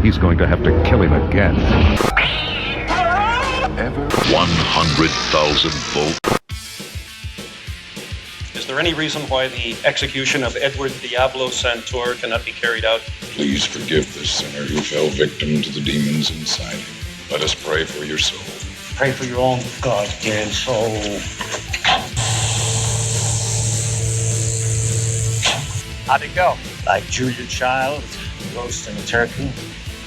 He's going to have to kill him again. Ever? 100,000 volts. Is there any reason why the execution of Edward Diablo Santor cannot be carried out? Please forgive the sinner who fell victim to the demons inside him. Let us pray for your soul. Pray for your own goddamn soul. How'd it go? Like Julia Child, roasting a turkey.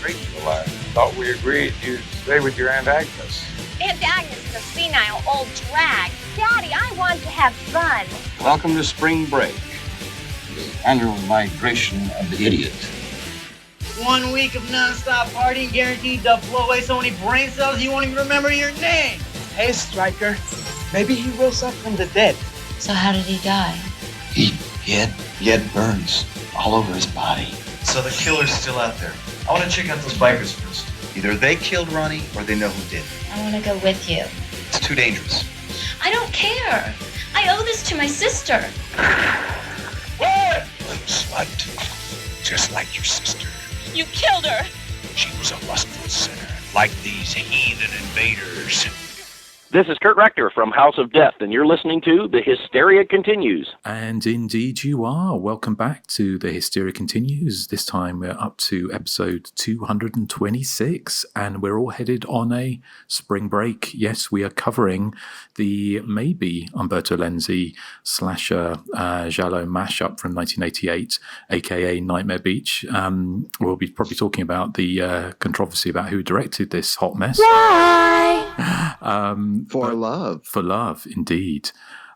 Great you alive. Thought we agreed you'd stay with your Aunt Agnes. Aunt Agnes is a senile old drag. Daddy, I want to have fun. Welcome to spring break. The annual migration of the idiot. 1 week of non-stop partying guaranteed to blow away so many brain cells you won't even remember your name. Hey, Stryker. Maybe he rose up from the dead. So how did he die? He had burns all over his body. So the killer's still out there. I want to check out those bikers first. Either they killed Ronnie or they know who did. I want to go with you. It's too dangerous. I don't care. I owe this to my sister. What? Slut. Just like your sister. You killed her. She was a lustful sinner, like these heathen invaders. This is Kurt Rector from House of Death, and you're listening to The Hysteria Continues. And indeed you are. Welcome back to The Hysteria Continues. This time we're up to episode 226, and we're all headed on a spring break. Yes, we are covering the maybe Umberto Lenzi slasher giallo mashup from 1988, aka Nightmare Beach. We'll be probably talking about the controversy about who directed this hot mess. Why? For love, indeed.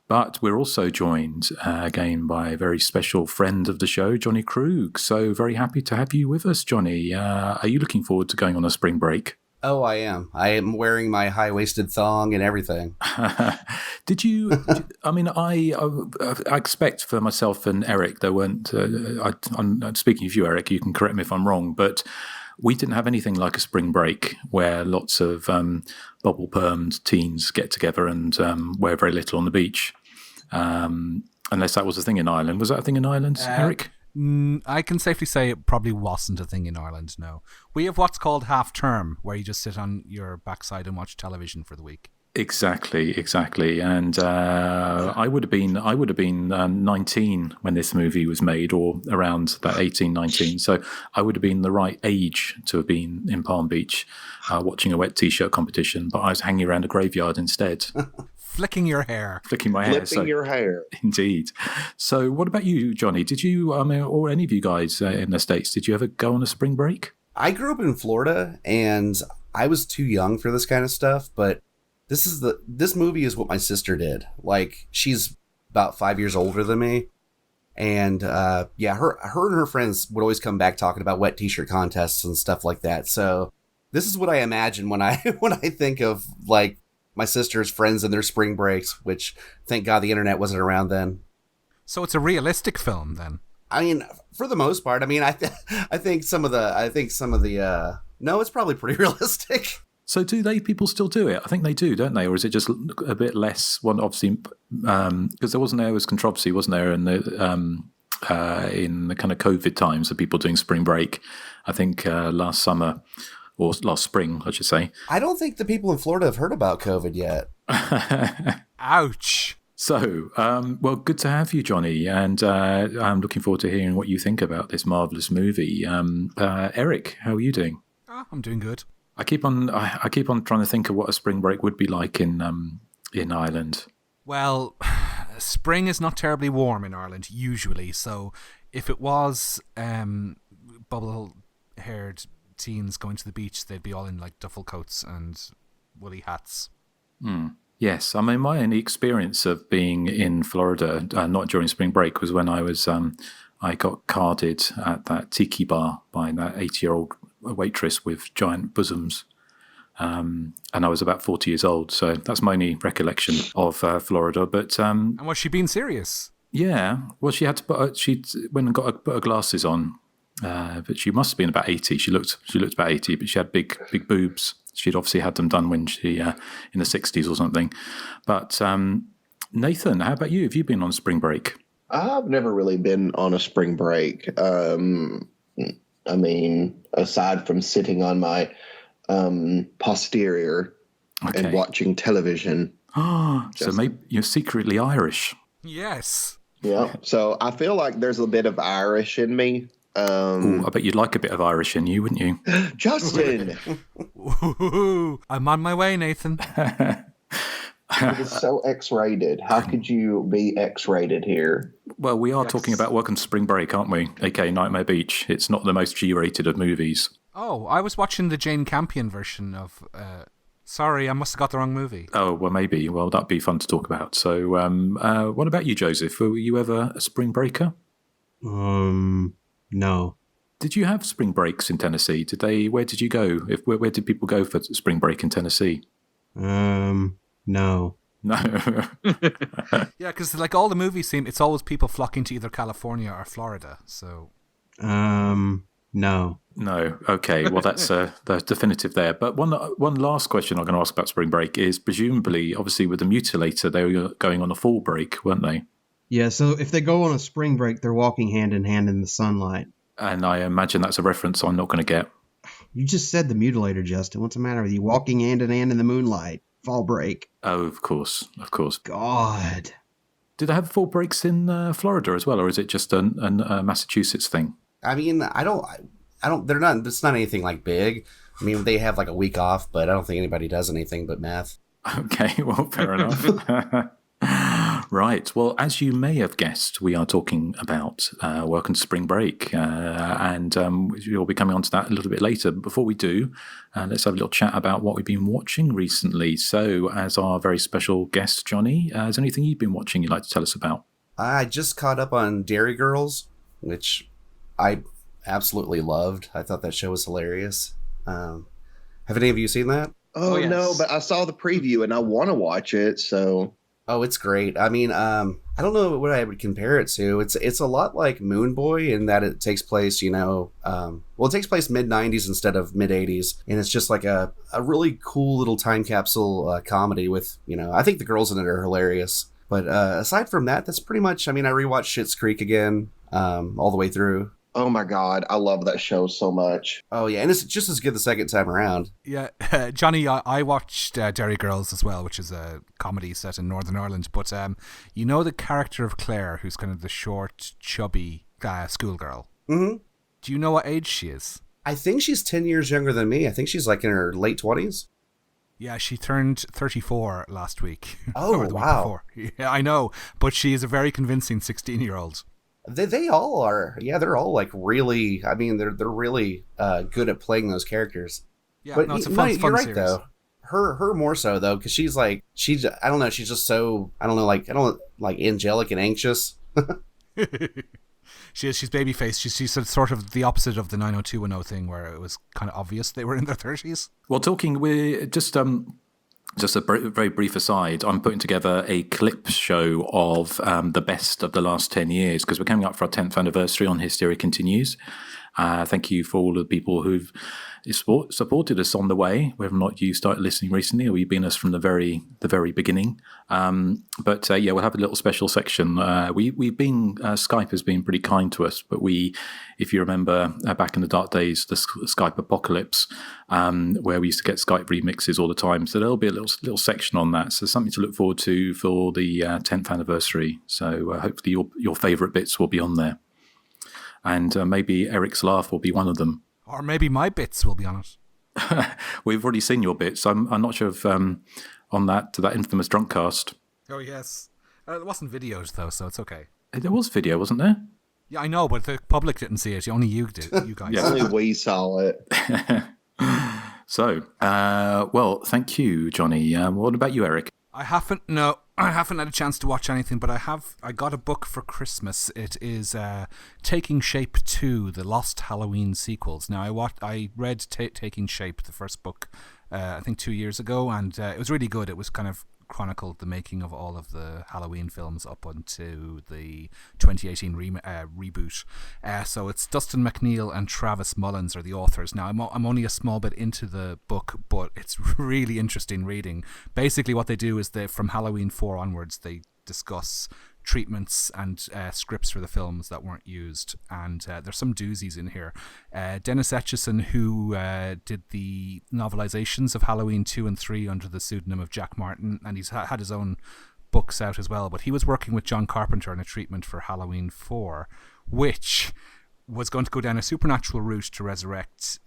But we're also joined again by a very special friend of the show, Johnny Krug. So very happy to have you with us, Johnny. Are you looking forward to going on a spring break? Oh, I am. I am wearing my high-waisted thong and everything. Did you? I mean, I expect for myself and Erik, there weren't. I'm speaking of you, Erik. You can correct me if I'm wrong, but we didn't have anything like a spring break where lots of bubble permed teens get together and wear very little on the beach. Unless that was a thing in Ireland. Was that a thing in Ireland, Erik? I can safely say it probably wasn't a thing in Ireland, no. We have what's called half term, where you just sit on your backside and watch television for the week. Exactly. And I would have been 19 when this movie was made, or around that 18, 19. So I would have been the right age to have been in Palm Beach watching a wet t-shirt competition, but I was hanging around a graveyard instead. Flicking your hair. Flicking my hair. Flipping your hair. Indeed. So what about you, Johnny? Did you, or any of you guys in the States, did you ever go on a spring break? I grew up in Florida, and I was too young for this kind of stuff, but this movie is what my sister did. Like, she's about 5 years older than me. And, her and her friends would always come back talking about wet t-shirt contests and stuff like that. So this is what I imagine when I think of, like, my sister's friends and their spring breaks, which, thank God, the internet wasn't around then. So it's a realistic film, then? I mean, for the most part. I mean, I think some of the no, it's probably pretty realistic. So do people still do it? I think they do, don't they? Or is it just a bit less? One, obviously, because there was controversy, wasn't there, in the kind of COVID times of people doing spring break. I think last summer. Or last spring, I should say. I don't think the people in Florida have heard about COVID yet. Ouch. So, well, good to have you, Johnny. And I'm looking forward to hearing what you think about this marvellous movie. Erik, how are you doing? Oh, I'm doing good. I keep on trying to think of what a spring break would be like in Ireland. Well, spring is not terribly warm in Ireland, usually. So if it was bubble-haired teens going to the beach, they'd be all in like duffel coats and woolly hats. Yes, I mean, my only experience of being in Florida, not during spring break, was when I got carded at that tiki bar by that 80-year-old waitress with giant bosoms, and I was about 40 years old. So that's my only recollection of Florida. But and was she being serious? Yeah, well, she had to she went and put her glasses on. But she must have been about 80. She looked about 80, but she had big boobs. She'd obviously had them done when she in the 60s or something. But Nathan, how about you? Have you been on spring break? I've never really been on a spring break. I mean, aside from sitting on my posterior and watching television. So maybe you're secretly Irish. Yes. Yeah. So I feel like there's a bit of Irish in me. Ooh, I bet you'd like a bit of Irish in you, wouldn't you? Justin! I'm on my way, Nathan. It is so X-rated. How could you be X-rated here? Well, we are talking about Welcome to Spring Break, aren't we? A.k.a. Nightmare Beach. It's not the most G-rated of movies. Oh, I was watching the Jane Campion version of... Sorry, I must have got the wrong movie. Oh, well, maybe. Well, that'd be fun to talk about. So, what about you, Joseph? Were you ever a spring breaker? No. Did you have spring breaks in Tennessee? Where did you go? Where did people go for spring break in Tennessee? No. No. Yeah, because like all the movies it's always people flocking to either California or Florida. So. No. No. Okay. Well, that's the definitive there. But one last question I'm going to ask about spring break is presumably, obviously, with the Mutilator, they were going on a fall break, weren't they? Yeah. So if they go on a spring break, they're walking hand in hand in the sunlight. And I imagine that's a reference I'm not going to get. You just said the Mutilator, Justin. What's the matter with you? Walking hand in hand in the moonlight. Fall break. Oh, of course. God. Do they have fall breaks in Florida as well, or is it just a Massachusetts thing? I mean, I don't. They're not. It's not anything like big. I mean, they have like a week off, but I don't think anybody does anything but meth. Okay, well, fair enough. Right. Well, as you may have guessed, we are talking about Welcome to Spring Break, and we'll be coming on to that a little bit later. But before we do, let's have a little chat about what we've been watching recently. So, as our very special guest, Johnny, is there anything you've been watching you'd like to tell us about? I just caught up on Dairy Girls, which I absolutely loved. I thought that show was hilarious. Have any of you seen that? Oh, yes. No, but I saw the preview and I want to watch it, so... Oh, it's great. I mean, I don't know what I would compare it to. It's a lot like Moon Boy in that it takes place, it takes place mid-90s instead of mid-80s. And it's just like a really cool little time capsule comedy with, I think the girls in it are hilarious. But aside from that, that's pretty much, I rewatched Schitt's Creek again all the way through. Oh my God, I love that show so much. Oh yeah, and it's just as good the second time around. Yeah, Johnny, I watched Dairy Girls as well, which is a comedy set in Northern Ireland. But the character of Claire, who's kind of the short, chubby schoolgirl. Mm-hmm. Do you know what age she is? I think she's 10 years younger than me. I think she's like in her late 20s. Yeah, she turned 34 last week. Oh, wow. Yeah, I know, but she is a very convincing 16-year-old. They all are. Yeah, they're all like really. They're really good at playing those characters. Yeah, but no, it's a fun you're right series. though. Her more so though, because she's I don't know. She's just so I don't like angelic and anxious. She's baby-faced. She's sort of the opposite of the 90210 thing, where it was kind of obvious they were in their 30s. Well, we're just a very brief aside, I'm putting together a clip show of the best of the last 10 years because we're coming up for our 10th anniversary on Hysteria Continues. Thank you for all the people who've supported us on the way, whether or not you started listening recently or you've been us from the very beginning. But we'll have a little special section. Skype has been pretty kind to us, but if you remember back in the dark days, the Skype apocalypse, where we used to get Skype remixes all the time. So there'll be a little section on that. So something to look forward to for the 10th anniversary. So hopefully your favourite bits will be on there. And maybe Eric's laugh will be one of them. Or maybe my bits will be on it. We've already seen your bits. I'm not sure if on that infamous drunk cast. Oh, yes. It wasn't videos, though, so it's okay. There was video, wasn't there? Yeah, I know, but the public didn't see it. Only you did, you guys. Only we saw it. So, well, thank you, Johnny. What about you, Eric? I haven't had a chance to watch anything, but I got a book for Christmas. It is Taking Shape 2, the Lost Halloween sequels. Now, I read Taking Shape, the first book, I think 2 years ago, and it was really good. It was kind of chronicled the making of all of the Halloween films up until the 2018 reboot. So it's Dustin McNeill and Travis Mullins are the authors. Now, I'm only a small bit into the book, but it's really interesting reading. Basically, what they do is from Halloween 4 onwards, they discuss treatments and scripts for the films that weren't used, and there's some doozies in here. Dennis Etchison, who did the novelizations of Halloween 2 and 3 under the pseudonym of Jack Martin, and he's had his own books out as well, but he was working with John Carpenter on a treatment for Halloween 4, which was going to go down a supernatural route to resurrect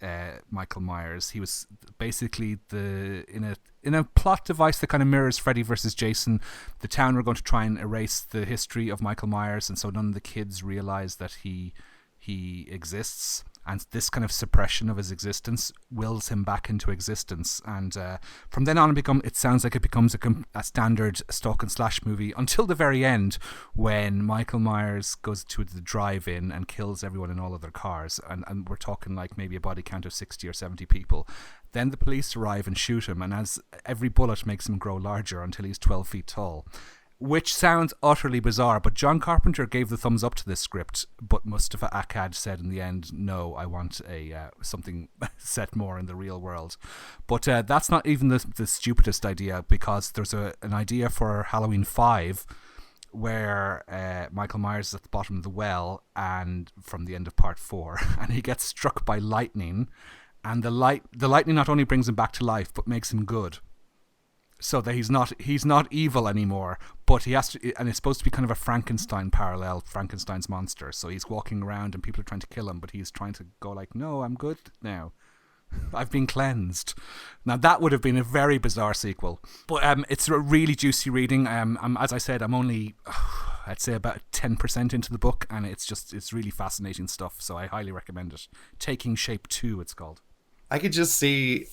Michael Myers. He was basically in a plot device that kind of mirrors Freddy versus Jason. The town were going to try and erase the history of Michael Myers, and so none of the kids realize that he exists. And this kind of suppression of his existence wills him back into existence. And from then on, it sounds like it becomes a standard stalk and slash movie until the very end, when Michael Myers goes to the drive-in and kills everyone in all of their cars. And we're talking like maybe a body count of 60 or 70 people. Then the police arrive and shoot him. And as every bullet makes him grow larger until he's 12 feet tall. Which sounds utterly bizarre, but John Carpenter gave the thumbs up to this script, but Mustafa Akkad said in the end, no, I want something set more in the real world. But that's not even the stupidest idea, because there's an idea for Halloween 5 where Michael Myers is at the bottom of the well, and from the end of part 4, and he gets struck by lightning, and the lightning not only brings him back to life, but makes him good. So that he's not evil anymore, but he has to, and it's supposed to be kind of a Frankenstein parallel, Frankenstein's monster. So he's walking around and people are trying to kill him, but he's trying to go like, no, I'm good now. I've been cleansed. Now that would have been a very bizarre sequel, but it's a really juicy reading. As I said, I'm only, I'd say about 10% into the book, and it's really fascinating stuff. So I highly recommend it. Taking Shape 2, it's called. I could just see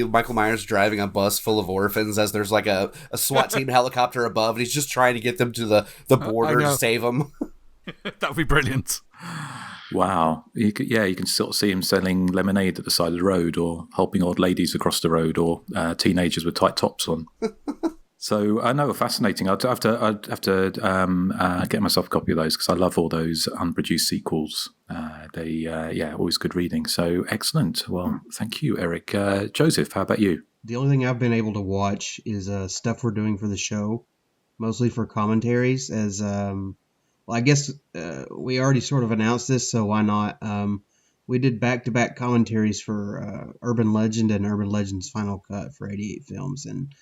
Michael Myers driving a bus full of orphans as there's like a SWAT team helicopter above, and he's just trying to get them to the border to save them. That would be brilliant. Wow. You can sort of see him selling lemonade at the side of the road, or helping old ladies across the road, or teenagers with tight tops on. So I know, fascinating. I'd have to get myself a copy of those, because I love all those unproduced sequels. Always good reading. So excellent. Well, thank you, Erik. Joseph, how about you? The only thing I've been able to watch is stuff we're doing for the show, mostly for commentaries. As I guess we already sort of announced this, so why not? We did back-to-back commentaries for Urban Legend and Urban Legend's Final Cut for 88 Films, and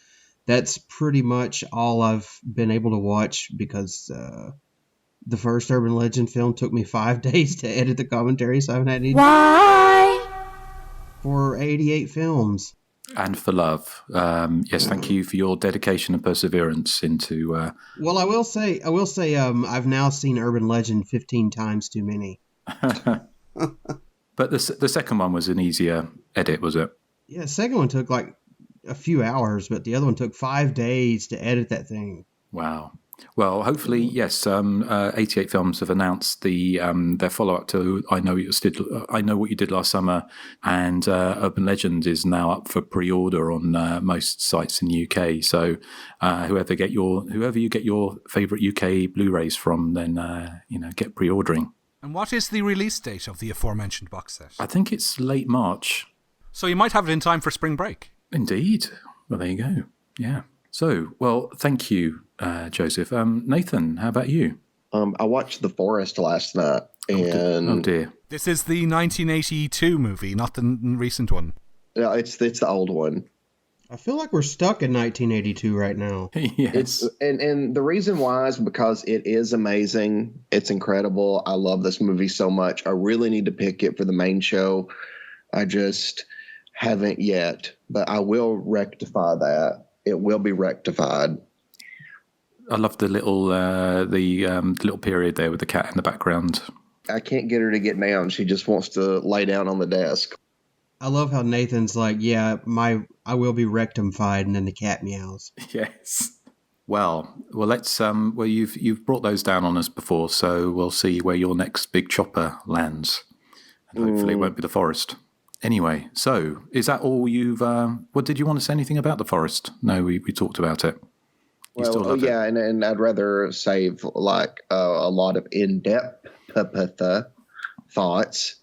that's pretty much all I've been able to watch, because the first Urban Legend film took me 5 days to edit the commentary, so I haven't had any. Why? For 88 Films. And for love. Yes, thank you for your dedication and perseverance into... Well, I will say, I've now seen Urban Legend 15 times too many. But the second one was an easier edit, was it? Yeah, the second one took like a few hours, but the other one took 5 days to edit that thing. Wow. Well, hopefully, yes. 88 Films have announced their follow-up to I Know What You Did Last Summer, and Urban Legend is now up for pre-order on most sites in the UK. So whoever you get your favourite UK Blu-rays from, then get pre-ordering. And what is the release date of the aforementioned box set? I think it's late March. So you might have it in time for spring break. Indeed. Well, there you go. Yeah. So, well, thank you, Joseph. Nathan, how about you? I watched The Forest last night, and oh dear, this is the 1982 movie, not the recent one. Yeah, it's the old one. I feel like we're stuck in 1982 right now. Yes, and the reason why is because it is amazing. It's incredible. I love this movie so much. I really need to pick it for the main show. I just haven't yet, but I will rectify that. It will be rectified. I love the little little period there with the cat in the background. I can't get her to get down. She just wants to lay down on the desk. I love how Nathan's like, yeah, I will be rectified, and then the cat meows. Yes. Well, let's you've brought those down on us before, so we'll see where your next big chopper lands, and hopefully it won't be the forest. Anyway, so is that all you've... what did you want to say anything about the forest? No, we talked about it. And I'd rather save like a lot of in-depth thoughts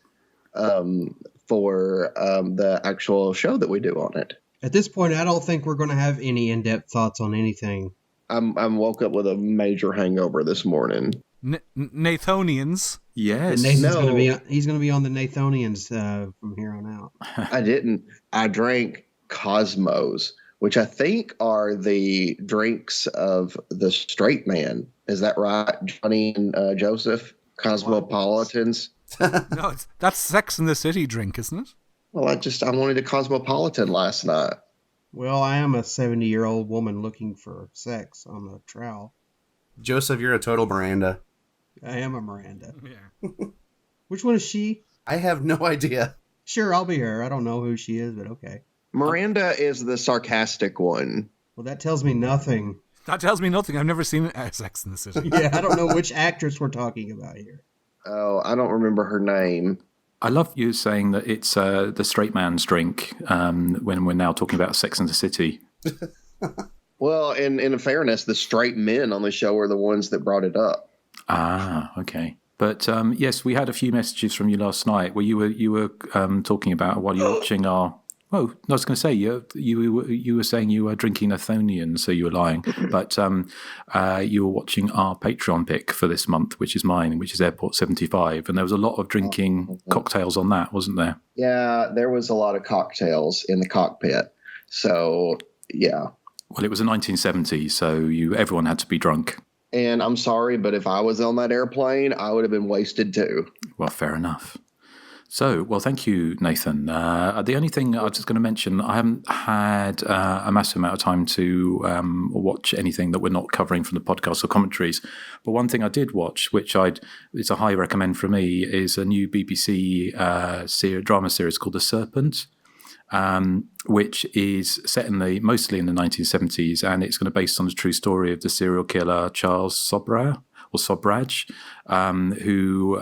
for the actual show that we do on it. At this point, I don't think we're going to have any in-depth thoughts on anything. I'm woke up with a major hangover this morning. Nathonians. Yes. He's going to be on the Nathonians from here on out. I didn't. I drank Cosmos, which I think are the drinks of the straight man. Is that right, Johnny and Joseph? Cosmopolitans. No, that's Sex in the City drink, isn't it? Well, I wanted a Cosmopolitan last night. Well, I am a 70-year-old woman looking for sex on the trowel. Joseph, you're a total Miranda. I am a Miranda. Yeah. Which one is she? I have no idea. Sure, I'll be her. I don't know who she is, but okay. Miranda is the sarcastic one. Well, that tells me nothing. That tells me nothing. I've never seen Sex in the City. Yeah, I don't know which actress we're talking about here. Oh, I don't remember her name. I love you saying that it's the straight man's drink when we're now talking about Sex and the City. Well, in fairness, the straight men on the show are the ones that brought it up. Ah, okay. But yes, we had a few messages from you last night where you were talking about while you were watching our. Well, I was going to say you were saying you were drinking Athonian, so you were lying. But you were watching our Patreon pick for this month, which is mine, which is Airport 75, and there was a lot of drinking cocktails on that, wasn't there? Yeah, there was a lot of cocktails in the cockpit. So yeah. Well, it was the 1970s, so everyone had to be drunk. And I'm sorry, but if I was on that airplane, I would have been wasted too. Well, fair enough. So, well, thank you, Nathan. The only thing I was just going to mention, I haven't had a massive amount of time to watch anything that we're not covering from the podcast or commentaries. But one thing I did watch, which it's a high recommend for me, is a new BBC drama series called The Serpent, which is set mostly in the 1970s, and it's going to be based on the true story of the serial killer Charles Sobraj, who,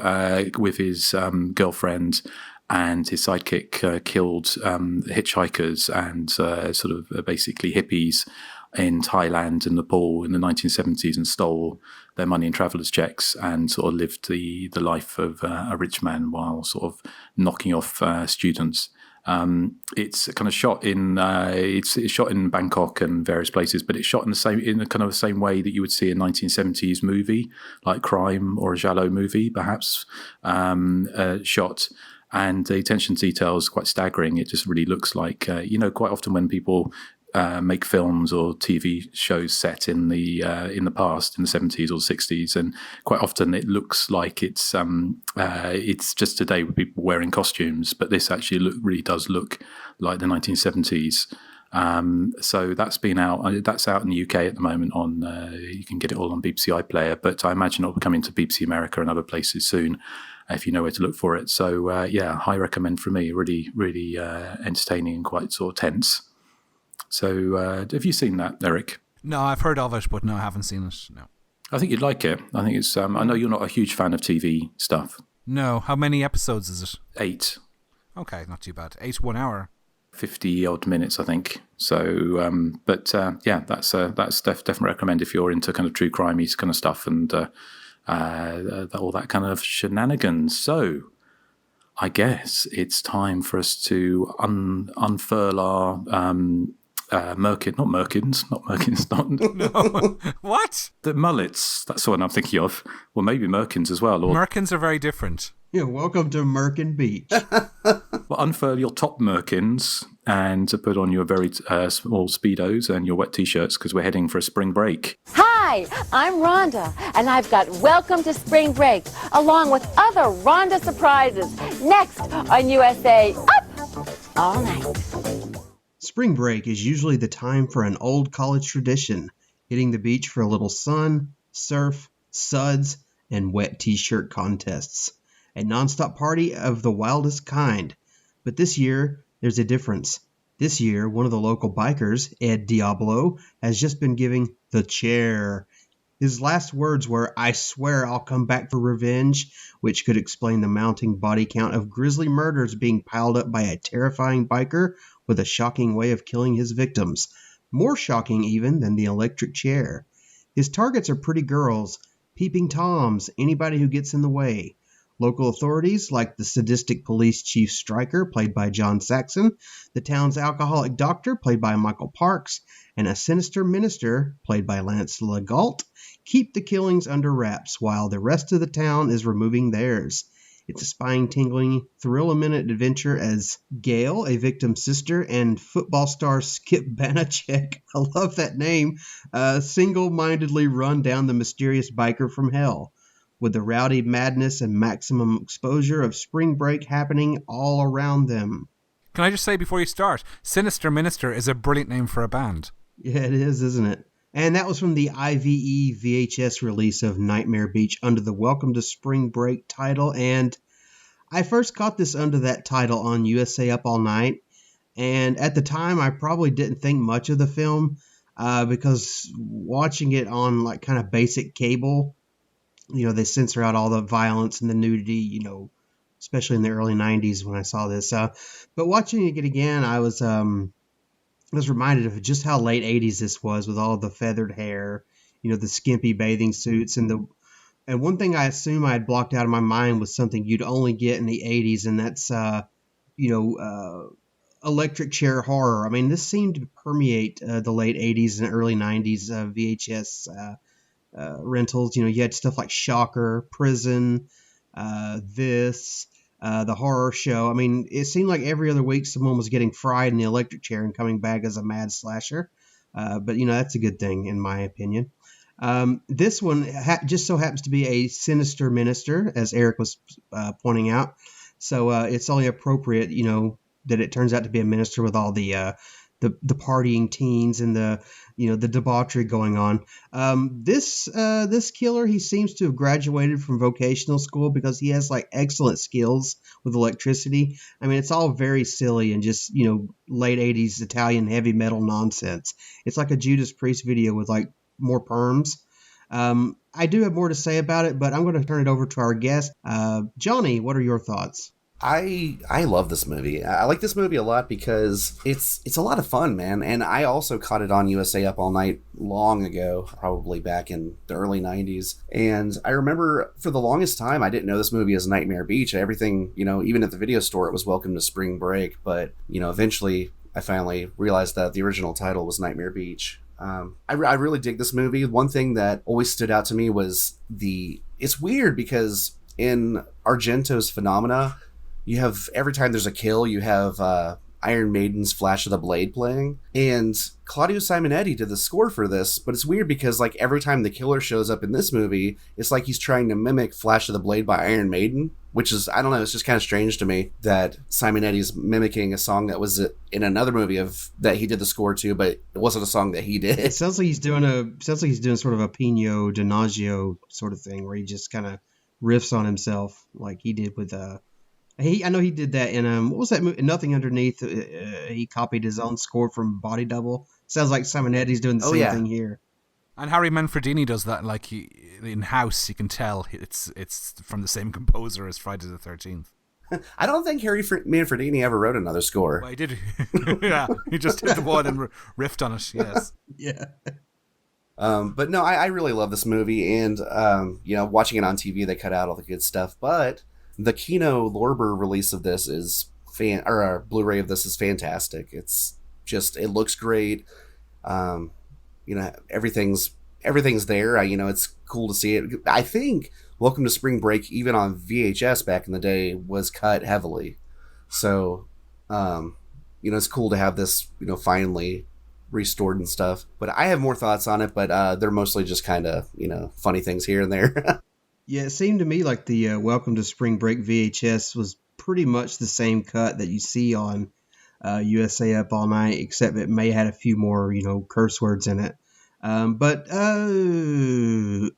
with his girlfriend and his sidekick, killed hitchhikers and sort of basically hippies in Thailand and Nepal in the 1970s and stole their money and traveller's checks and sort of lived the life of a rich man while sort of knocking off students. It's kind of shot in it's shot in Bangkok and various places, but it's shot in the kind of the same way that you would see a 1970s movie, like crime or a giallo movie, perhaps shot. And the attention to detail is quite staggering. It just really looks like quite often when people make films or TV shows set in the past, in the 70s or 60s, and quite often it looks like it's just today with people wearing costumes, but this actually really does look like the 1970s. So that's out in the UK at the moment on you can get it all on BBC iPlayer, but I imagine it'll be coming to BBC America and other places soon if you know where to look for it. So high recommend for me. Really, really entertaining and quite sort of tense. So, have you seen that, Erik? No, I've heard of it, but no, I haven't seen it. No. I think you'd like it. I think it's. I know you're not a huge fan of TV stuff. No. How many episodes is it? 8. Okay, not too bad. 8 1 hour. 50 odd minutes, I think. So, that's definitely recommend if you're into kind of true crimey kind of stuff and all that kind of shenanigans. So, I guess it's time for us to unfurl our Merkins. No. What? The mullets. That's the one I'm thinking of. Well, maybe Merkins as well. Merkins are very different. Yeah, welcome to Merkin Beach. Well, unfurl your top Merkins and put on your very small Speedos and your wet T-shirts because we're heading for a spring break. Hi, I'm Rhonda, and I've got Welcome to Spring Break, along with other Rhonda surprises, next on USA Up All Night. Spring break is usually the time for an old college tradition, hitting the beach for a little sun, surf, suds, and wet T-shirt contests. A nonstop party of the wildest kind. But this year, there's a difference. This year, one of the local bikers, Ed Diablo, has just been giving the chair. His last words were, "I swear I'll come back for revenge," which could explain the mounting body count of grisly murders being piled up by a terrifying biker with a shocking way of killing his victims. More shocking even than the electric chair. His targets are pretty girls, peeping toms, anybody who gets in the way. Local authorities, like the sadistic police chief Stryker, played by John Saxon, the town's alcoholic doctor, played by Michael Parks, and a sinister minister, played by Lance Legault, keep the killings under wraps while the rest of the town is removing theirs. It's a spine-tingling, thrill-a-minute adventure as Gail, a victim's sister, and football star Skip Banachek, I love that name, single-mindedly run down the mysterious biker from hell, with the rowdy madness and maximum exposure of spring break happening all around them. Can I just say before you start, Sinister Minister is a brilliant name for a band. Yeah, it is, isn't it? And that was from the IVE VHS release of Nightmare Beach under the Welcome to Spring Break title. And I first caught this under that title on USA Up All Night. And at the time, I probably didn't think much of the film because watching it on like kind of basic cable, they censor out all the violence and the nudity, especially in the early 90s when I saw this. But watching it again, I was reminded of just how late 80s this was with all the feathered hair, the skimpy bathing suits. And one thing I assume I had blocked out of my mind was something you'd only get in the 80s, and that's, electric chair horror. I mean, this seemed to permeate the late 80s and early 90s VHS rentals. You had stuff like Shocker, Prison, the horror show. I mean, it seemed like every other week someone was getting fried in the electric chair and coming back as a mad slasher. But, that's a good thing, in my opinion. This one just so happens to be a sinister minister, as Erik was pointing out. So it's only appropriate, that it turns out to be a minister with all the partying teens and the debauchery going on. This killer, he seems to have graduated from vocational school because he has like excellent skills with electricity. I mean, it's all very silly and just, late 80s Italian heavy metal nonsense. It's like a Judas Priest video with like more perms. I do have more to say about it, but I'm going to turn it over to our guest. Johnny, what are your thoughts? I love this movie. I like this movie a lot because it's a lot of fun, man. And I also caught it on USA Up All Night long ago, probably back in the early 90s. And I remember for the longest time, I didn't know this movie as Nightmare Beach. Everything, even at the video store, it was Welcome to Spring Break. But, eventually I finally realized that the original title was Nightmare Beach. I really dig this movie. One thing that always stood out to me was it's weird because in Argento's Phenomena, you have, every time there's a kill, you have Iron Maiden's Flash of the Blade playing. And Claudio Simonetti did the score for this, but it's weird because like every time the killer shows up in this movie, it's like he's trying to mimic Flash of the Blade by Iron Maiden, which is, I don't know, it's just kind of strange to me that Simonetti's mimicking a song that was in another movie that he did the score to, but it wasn't a song that he did. It sounds like he's doing sort of a Pino Donaggio sort of thing where he just kind of riffs on himself like he did with I know he did that in what was that movie? Nothing Underneath. He copied his own score from Body Double. Sounds like Simonetti's doing the same thing here. And Harry Manfredini does that. Like in House, you can tell it's from the same composer as Friday the 13th. I don't think Harry Manfredini ever wrote another score. Well, he did. Yeah, he just did the one and riffed on it. Yes. Yeah. But no, I really love this movie, and watching it on TV, they cut out all the good stuff, but the Kino Lorber release of this is Blu-ray of this is fantastic. It's just, it looks great. Everything's there. It's cool to see it. I think Welcome to Spring Break, even on VHS back in the day, was cut heavily. So, it's cool to have this, finally restored and stuff. But I have more thoughts on it, but they're mostly just kind of, funny things here and there. Yeah, it seemed to me like the Welcome to Spring Break VHS was pretty much the same cut that you see on USA Up All Night, except it may have had a few more, curse words in it. But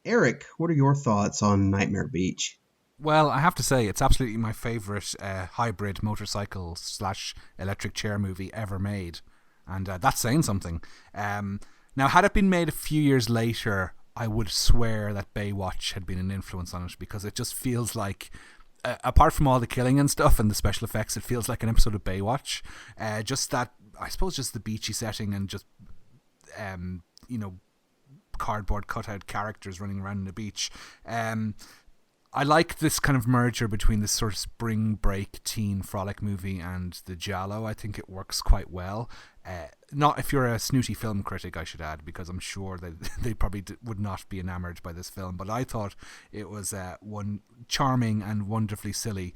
Erik, what are your thoughts on Nightmare Beach? Well, I have to say, it's absolutely my favorite hybrid motorcycle / electric chair movie ever made. And that's saying something. Now, had it been made a few years later, I would swear that Baywatch had been an influence on it, because it just feels like, apart from all the killing and stuff and the special effects, it feels like an episode of Baywatch. Just that, I suppose, just the beachy setting and just, cardboard cutout characters running around the beach. I like this kind of merger between this sort of spring break teen frolic movie and the Giallo. I think it works quite well. Not if you're a snooty film critic, I should add, because I'm sure that they probably would not be enamored by this film. But I thought it was one charming and wonderfully silly.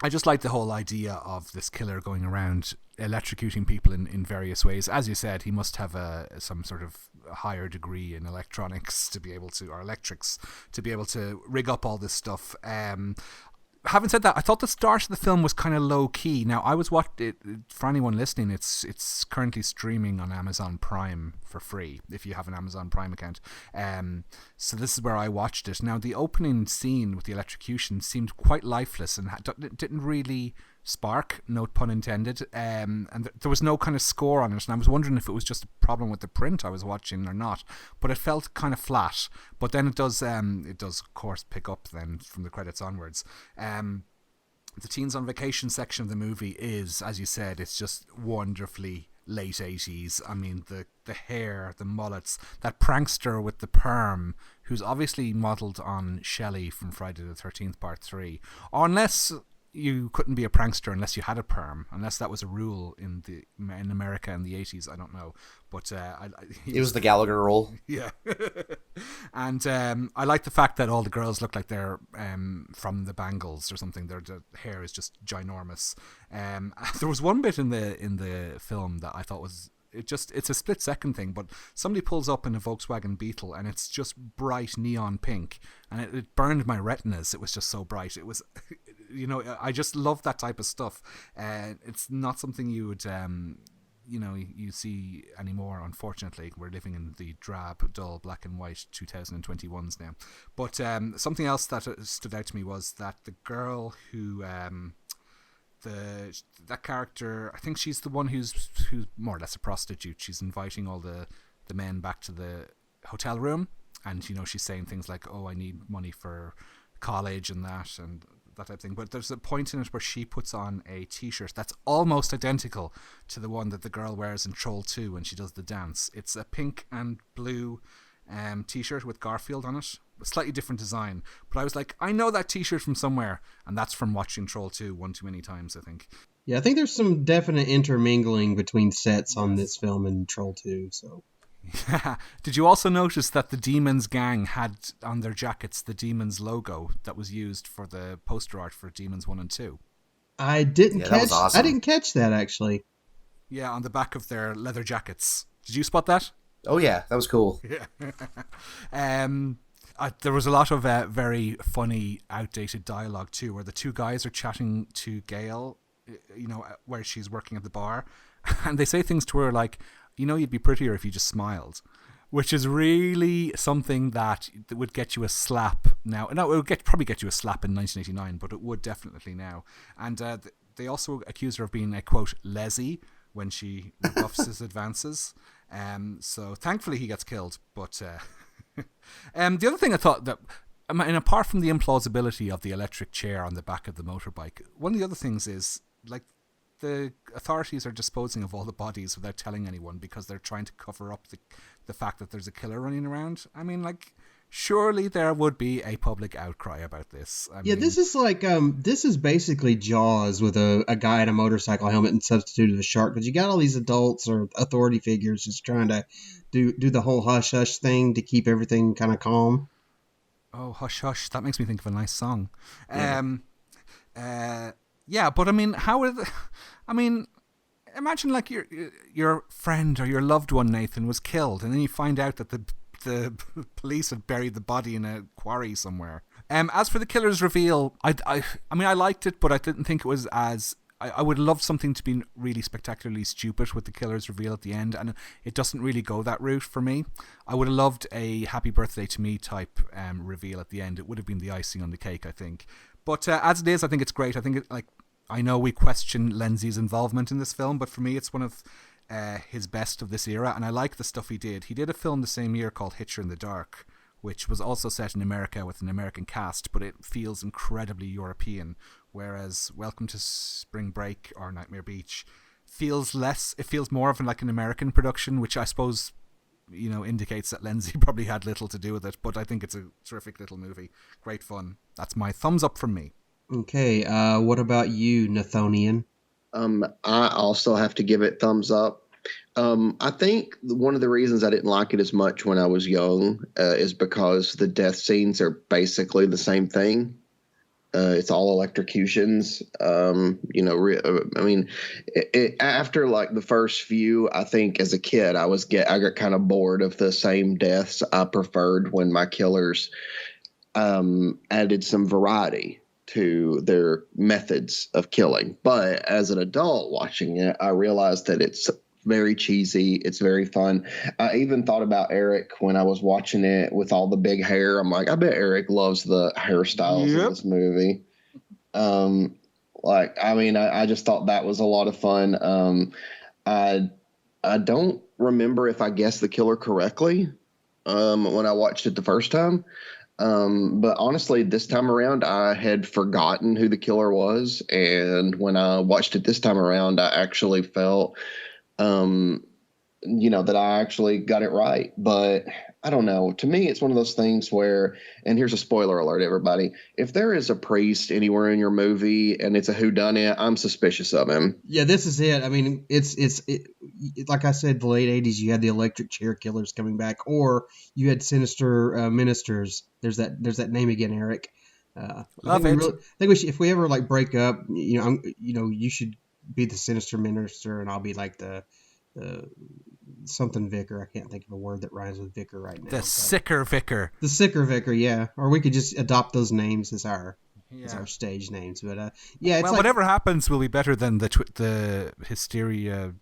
I just like the whole idea of this killer going around electrocuting people in various ways. As you said, he must have some sort of higher degree in electronics to be able to, or electrics, to be able to rig up all this stuff. Having said that, I thought the start of the film was kind of low key. Now, I was for anyone listening, it's currently streaming on Amazon Prime for free if you have an Amazon Prime account. So this is where I watched it. Now, the opening scene with the electrocution seemed quite lifeless and didn't really spark, no pun intended. And there was no kind of score on it, and I was wondering if it was just a problem with the print I was watching or not. But it felt kind of flat. But then it does of course pick up then from the credits onwards. The Teens on Vacation section of the movie is, as you said, it's just wonderfully late 80s. I mean, the hair, the mullets, that prankster with the perm, who's obviously modelled on Shelley from Friday the 13th Part 3. Or unless you couldn't be a prankster unless you had a perm, unless that was a rule in America in the 80s. I don't know, but it was the Gallagher rule. Yeah. And I like the fact that all the girls look like they're from the Bangles or something. Their hair is just ginormous. There was one bit in the film that I thought was it's a split second thing, but somebody pulls up in a Volkswagen Beetle and it's just bright neon pink, and it burned my retinas. It was just so bright. It was, I just love that type of stuff. It's not something you would, you see anymore. Unfortunately, we're living in the drab, dull, black and white 2021s now. But something else that stood out to me was that the girl who that character, I think she's the one who's more or less a prostitute. She's inviting all the men back to the hotel room, and she's saying things like, "Oh, I need money for college and that type of thing." But there's a point in it where she puts on a t-shirt that's almost identical to the one that the girl wears in Troll 2 when she does the dance. It's a pink and blue t-shirt with Garfield on it, a slightly different design, but I was like, I know that t-shirt from somewhere, and that's from watching Troll 2 one too many times, I think. Yeah, I think there's some definite intermingling between sets on this film and Troll 2, so. Yeah. Did you also notice that the Demons gang had on their jackets the Demons logo that was used for the poster art for Demons 1 and 2? I didn't that was awesome. I didn't catch that, actually. Yeah, on the back of their leather jackets. Did you spot that? Oh yeah, that was cool. Yeah. There was a lot of very funny, outdated dialogue too, where the two guys are chatting to Gail, where she's working at the bar, and they say things to her like, "You'd be prettier if you just smiled," which is really something that would get you a slap now. No, it would probably get you a slap in 1989, but it would definitely now. And they also accuse her of being a, quote, lessy when she rebuffs his advances. So thankfully he gets killed. But the other thing I thought that, apart from the implausibility of the electric chair on the back of the motorbike, one of the other things is, like, the authorities are disposing of all the bodies without telling anyone because they're trying to cover up the fact that there's a killer running around. I mean, like, surely there would be a public outcry about this. I mean, this is like this is basically Jaws with a guy in a motorcycle helmet and substituted a shark, because you got all these adults or authority figures just trying to do the whole hush hush thing to keep everything kind of calm. Oh, hush hush! That makes me think of a nice song. Yeah. Yeah, but I mean, imagine like your friend or your loved one, Nathan, was killed, and then you find out that the police had buried the body in a quarry somewhere. As for the killer's reveal, I liked it, but I didn't think it was as... I would love something to be really spectacularly stupid with the killer's reveal at the end, and it doesn't really go that route for me. I would have loved a happy birthday to me type reveal at the end. It would have been the icing on the cake, I think. But as it is, I think it's great. I think I know we question Lindsay's involvement in this film, but for me, it's one of his best of this era, and I like the stuff he did. He did a film the same year called Hitcher in the Dark, which was also set in America with an American cast, but it feels incredibly European, whereas Welcome to Spring Break or Nightmare Beach feels more of like an American production, which I suppose indicates that Lindsay probably had little to do with it. But I think it's a terrific little movie. Great fun. That's my thumbs up from me. Okay, what about you, Nathonian? I also have to give it thumbs up. I think one of the reasons I didn't like it as much when I was young is because the death scenes are basically the same thing. It's all electrocutions. After like the first few, I think as a kid, I got kind of bored of the same deaths. I preferred when my killers added some variety to their methods of killing. But as an adult watching it, I realized that it's very cheesy. It's very fun. I even thought about Erik when I was watching it with all the big hair. I'm like, I bet Erik loves the hairstyles in this movie. I just thought that was a lot of fun. I don't remember if I guessed the killer correctly when I watched it the first time. But honestly, this time around, I had forgotten who the killer was. And when I watched it this time around, I actually felt that I actually got it right. But I don't know. To me, it's one of those things where, and here's a spoiler alert, everybody. If there is a priest anywhere in your movie and it's a whodunit, I'm suspicious of him. Yeah, this is it. I mean, it's like I said, the late 80s, you had the electric chair killers coming back, or you had sinister ministers. There's that name again, Erik. Love it. I think we should, if we ever like break up, you should be the sinister minister, and I'll be like the something vicar. I can't think of a word that rhymes with vicar right now. The sicker vicar. The sicker vicar, yeah. Or we could just adopt those names as our stage names. But it's whatever happens will be better than the Hysteria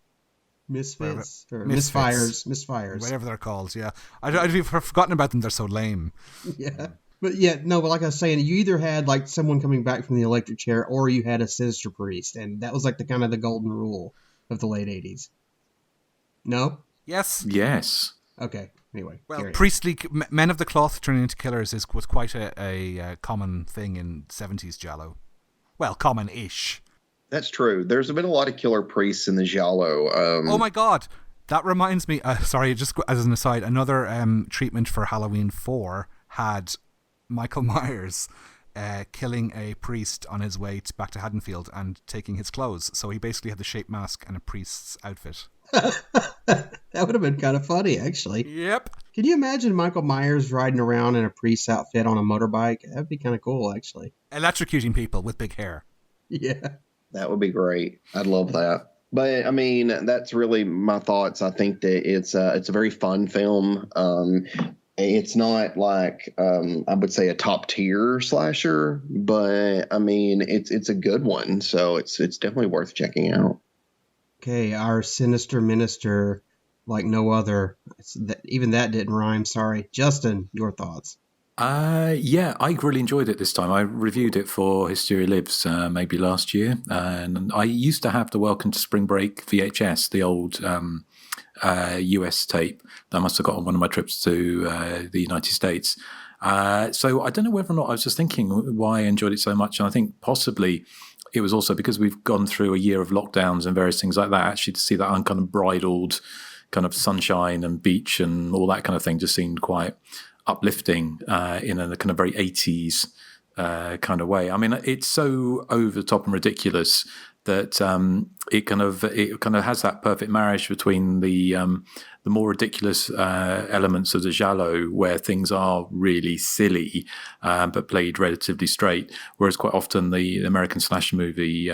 Misfits or Misfires, whatever they're called. Yeah, I've forgotten about them. They're so lame. Yeah. But like I was saying, you either had like someone coming back from the electric chair, or you had a sinister priest, and that was like the kind of the golden rule of the late 80s. No? Yes. Okay. Anyway. Well, priestly men of the cloth turning into killers was quite a common thing in 70s Giallo. Well, common-ish. That's true. There's been a lot of killer priests in the Giallo. Oh my God. That reminds me, sorry, just as an aside, another treatment for Halloween 4 had Michael Myers killing a priest on his way back to Haddonfield and taking his clothes. So he basically had the shape mask and a priest's outfit. That would have been kind of funny, actually. Yep. Can you imagine Michael Myers riding around in a priest's outfit on a motorbike? That'd be kind of cool, actually. Electrocuting people with big hair. Yeah. That would be great. I'd love that. But I mean, that's really my thoughts. I think that it's a very fun film. It's not like I would say a top tier slasher, but I mean it's a good one. So it's definitely worth checking out. Okay, our sinister minister, like no other. Even that didn't rhyme. Sorry, Justin, your thoughts? Yeah, I really enjoyed it this time. I reviewed it for Hysteria Lives maybe last year, and I used to have the Welcome to Spring Break VHS, the old US tape that I must have got on one of my trips to the United States. So I don't know whether or not I was just thinking why I enjoyed it so much, and I think possibly it was also because we've gone through a year of lockdowns and various things like that. Actually, to see that kind of bridled kind of sunshine and beach and all that kind of thing just seemed quite uplifting in a kind of very 80s kind of way. I mean, it's so over the top and ridiculous that it kind of has that perfect marriage between the more ridiculous elements of the giallo, where things are really silly but played relatively straight, whereas quite often the American slasher movie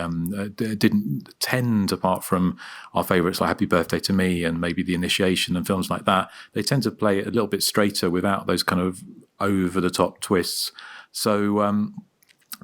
didn't tend, apart from our favourites like Happy Birthday to Me and maybe The Initiation and films like that, they tend to play it a little bit straighter without those kind of over-the-top twists. So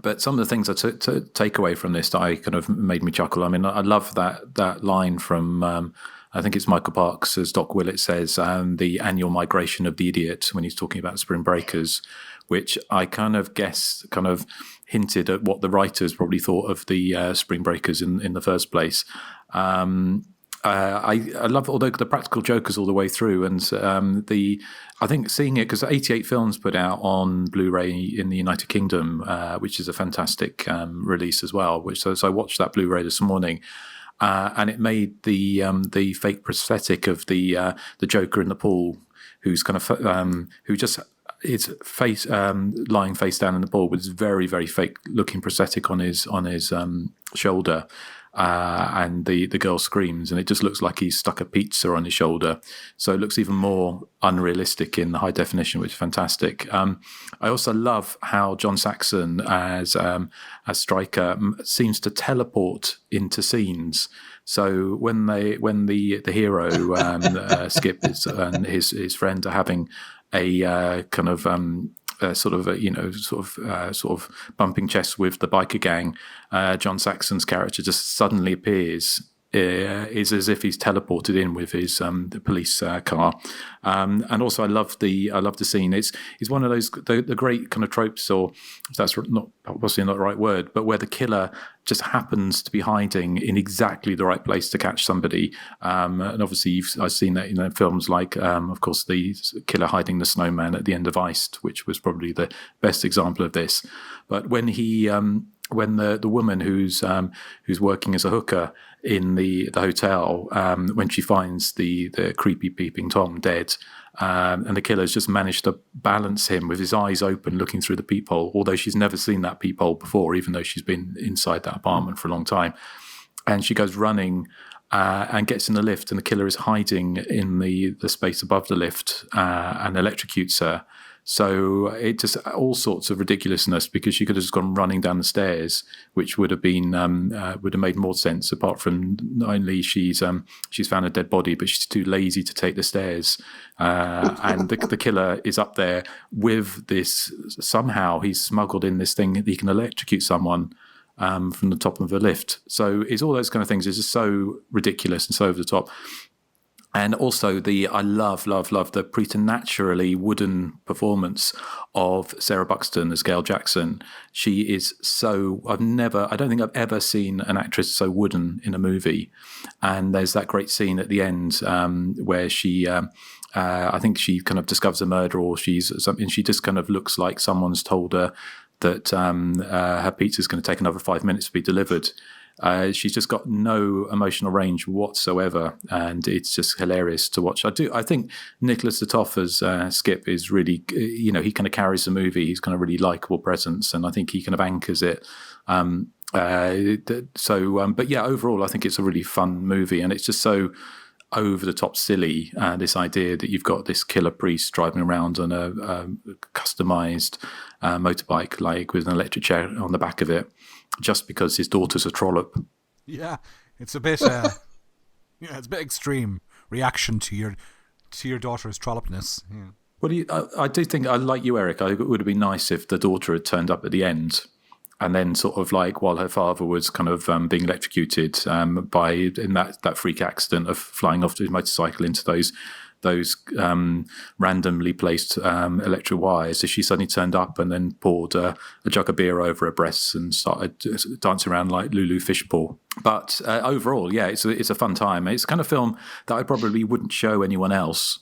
but some of the things I take away from this that I kind of made me chuckle. I mean, I love that line from I think it's Michael Parks, as Doc Willett says, the annual migration of the idiot, when he's talking about Spring Breakers, which I kind of guess kind of hinted at what the writers probably thought of the Spring Breakers in the first place. I love although the practical jokers all the way through, and I think seeing it, because 88 Films put out on Blu-ray in the United Kingdom, which is a fantastic release as well. So I watched that Blu-ray this morning. and it made the fake prosthetic of the Joker in the pool, who's kind of who just his face lying face down in the pool with this very, very fake looking prosthetic on his shoulder. And the girl screams, and it just looks like he's stuck a pizza on his shoulder. So it looks even more unrealistic in the high definition, which is fantastic. I also love how John Saxon as Stryker seems to teleport into scenes. So when the hero Skip and his friend are having a kind of sort of bumping chests with the biker gang, John Saxon's character just suddenly appears. Is as if he's teleported in with his the police car, and also I love the scene. It's one of those the great kind of tropes, or that's not possibly not the right word, but where the killer just happens to be hiding in exactly the right place to catch somebody. And obviously I've seen that in films like, of course, the killer hiding the snowman at the end of Iced, which was probably the best example of this. But when when the woman who's working as a hooker in the hotel, when she finds the creepy peeping Tom dead, and the killer's just managed to balance him with his eyes open looking through the peephole, although she's never seen that peephole before, even though she's been inside that apartment for a long time. And she goes running and gets in the lift, and the killer is hiding in the space above the lift and electrocutes her. So it just all sorts of ridiculousness, because she could have just gone running down the stairs, which would have been would have made more sense. Apart from not only she's found a dead body, but she's too lazy to take the stairs, and the killer is up there with this. Somehow he's smuggled in this thing that he can electrocute someone from the top of a lift. So it's all those kind of things. It's just so ridiculous and so over the top. And also I love the preternaturally wooden performance of Sarah Buxton as Gail Jackson. She is so, I don't think I've ever seen an actress so wooden in a movie. And there's that great scene at the end where she, I think she kind of discovers a murder, or she just kind of looks like someone's told her that her pizza's going to take another 5 minutes to be delivered. She's just got no emotional range whatsoever, and it's just hilarious to watch. I think Nicholas Latoff as Skip is really, he kind of carries the movie. He's kind of really likable presence, and I think he kind of anchors it. But yeah, overall, I think it's a really fun movie, and it's just so over the top silly. This idea that you've got this killer priest driving around on a customized motorbike, like with an electric chair on the back of it, just because his daughter's a trollop. Yeah, it's a bit, it's a bit extreme reaction to your daughter's trollopness. Yeah. Well, I do think, I like you, Eric. It would have been nice if the daughter had turned up at the end, and then sort of like while her father was kind of being electrocuted in that freak accident of flying off his motorcycle into those randomly placed electric wires. So she suddenly turned up and then poured a jug of beer over her breasts and started dancing around like Lulu Fishpaw. But overall, yeah, it's a fun time. It's the kind of film that I probably wouldn't show anyone else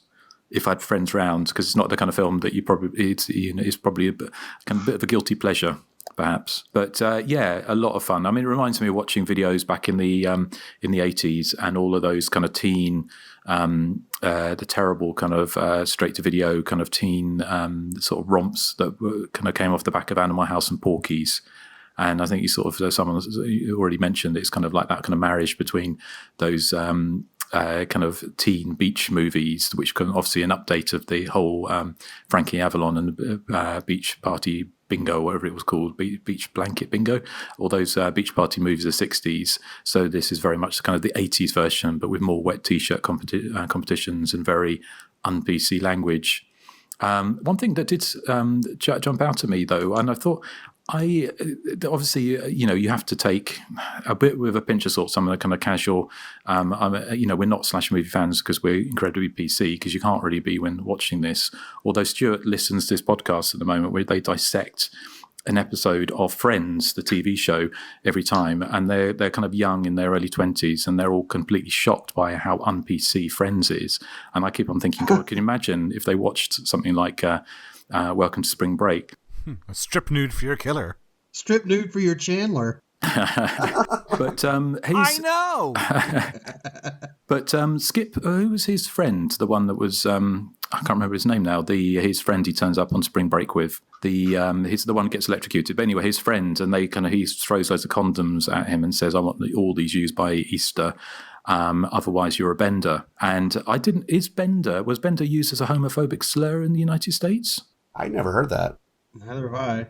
if I had friends round, because it's not the kind of film that it's probably a bit of a guilty pleasure, perhaps. But yeah, a lot of fun. I mean, it reminds me of watching videos back in the 80s and all of those kind of teen, the terrible kind of straight to video kind of teen sort of romps that kind of came off the back of Animal House and Porky's. And I think someone already mentioned it's kind of like that kind of marriage between those kind of teen beach movies, which can obviously an update of the whole Frankie Avalon and the Beach Party Bingo, whatever it was called, Beach Blanket Bingo, all those beach party movies of the 60s. So this is very much kind of the 80s version, but with more wet t-shirt competitions and very un-PC language. One thing that did jump out at me, though, and I thought, obviously, you have to take a bit with a pinch of salt some of the kind of casual, we're not slash movie fans because we're incredibly PC, because you can't really be when watching this. Although Stuart listens to this podcast at the moment where they dissect an episode of Friends, the TV show, every time, and they're kind of young in their early 20s, and they're all completely shocked by how un-PC Friends is. And I keep on thinking, God, can you imagine if they watched something like Welcome to Spring Break? A strip nude for your killer. Strip nude for your Chandler. But I know. But Skip, who was his friend? The one that was I can't remember his name now. His friend he turns up on spring break with. He's the one who gets electrocuted. But anyway, his friend, and he throws loads of condoms at him and says, "I want all these used by Easter. Otherwise, you're a bender." And was bender used as a homophobic slur in the United States? I never heard that. Neither have I.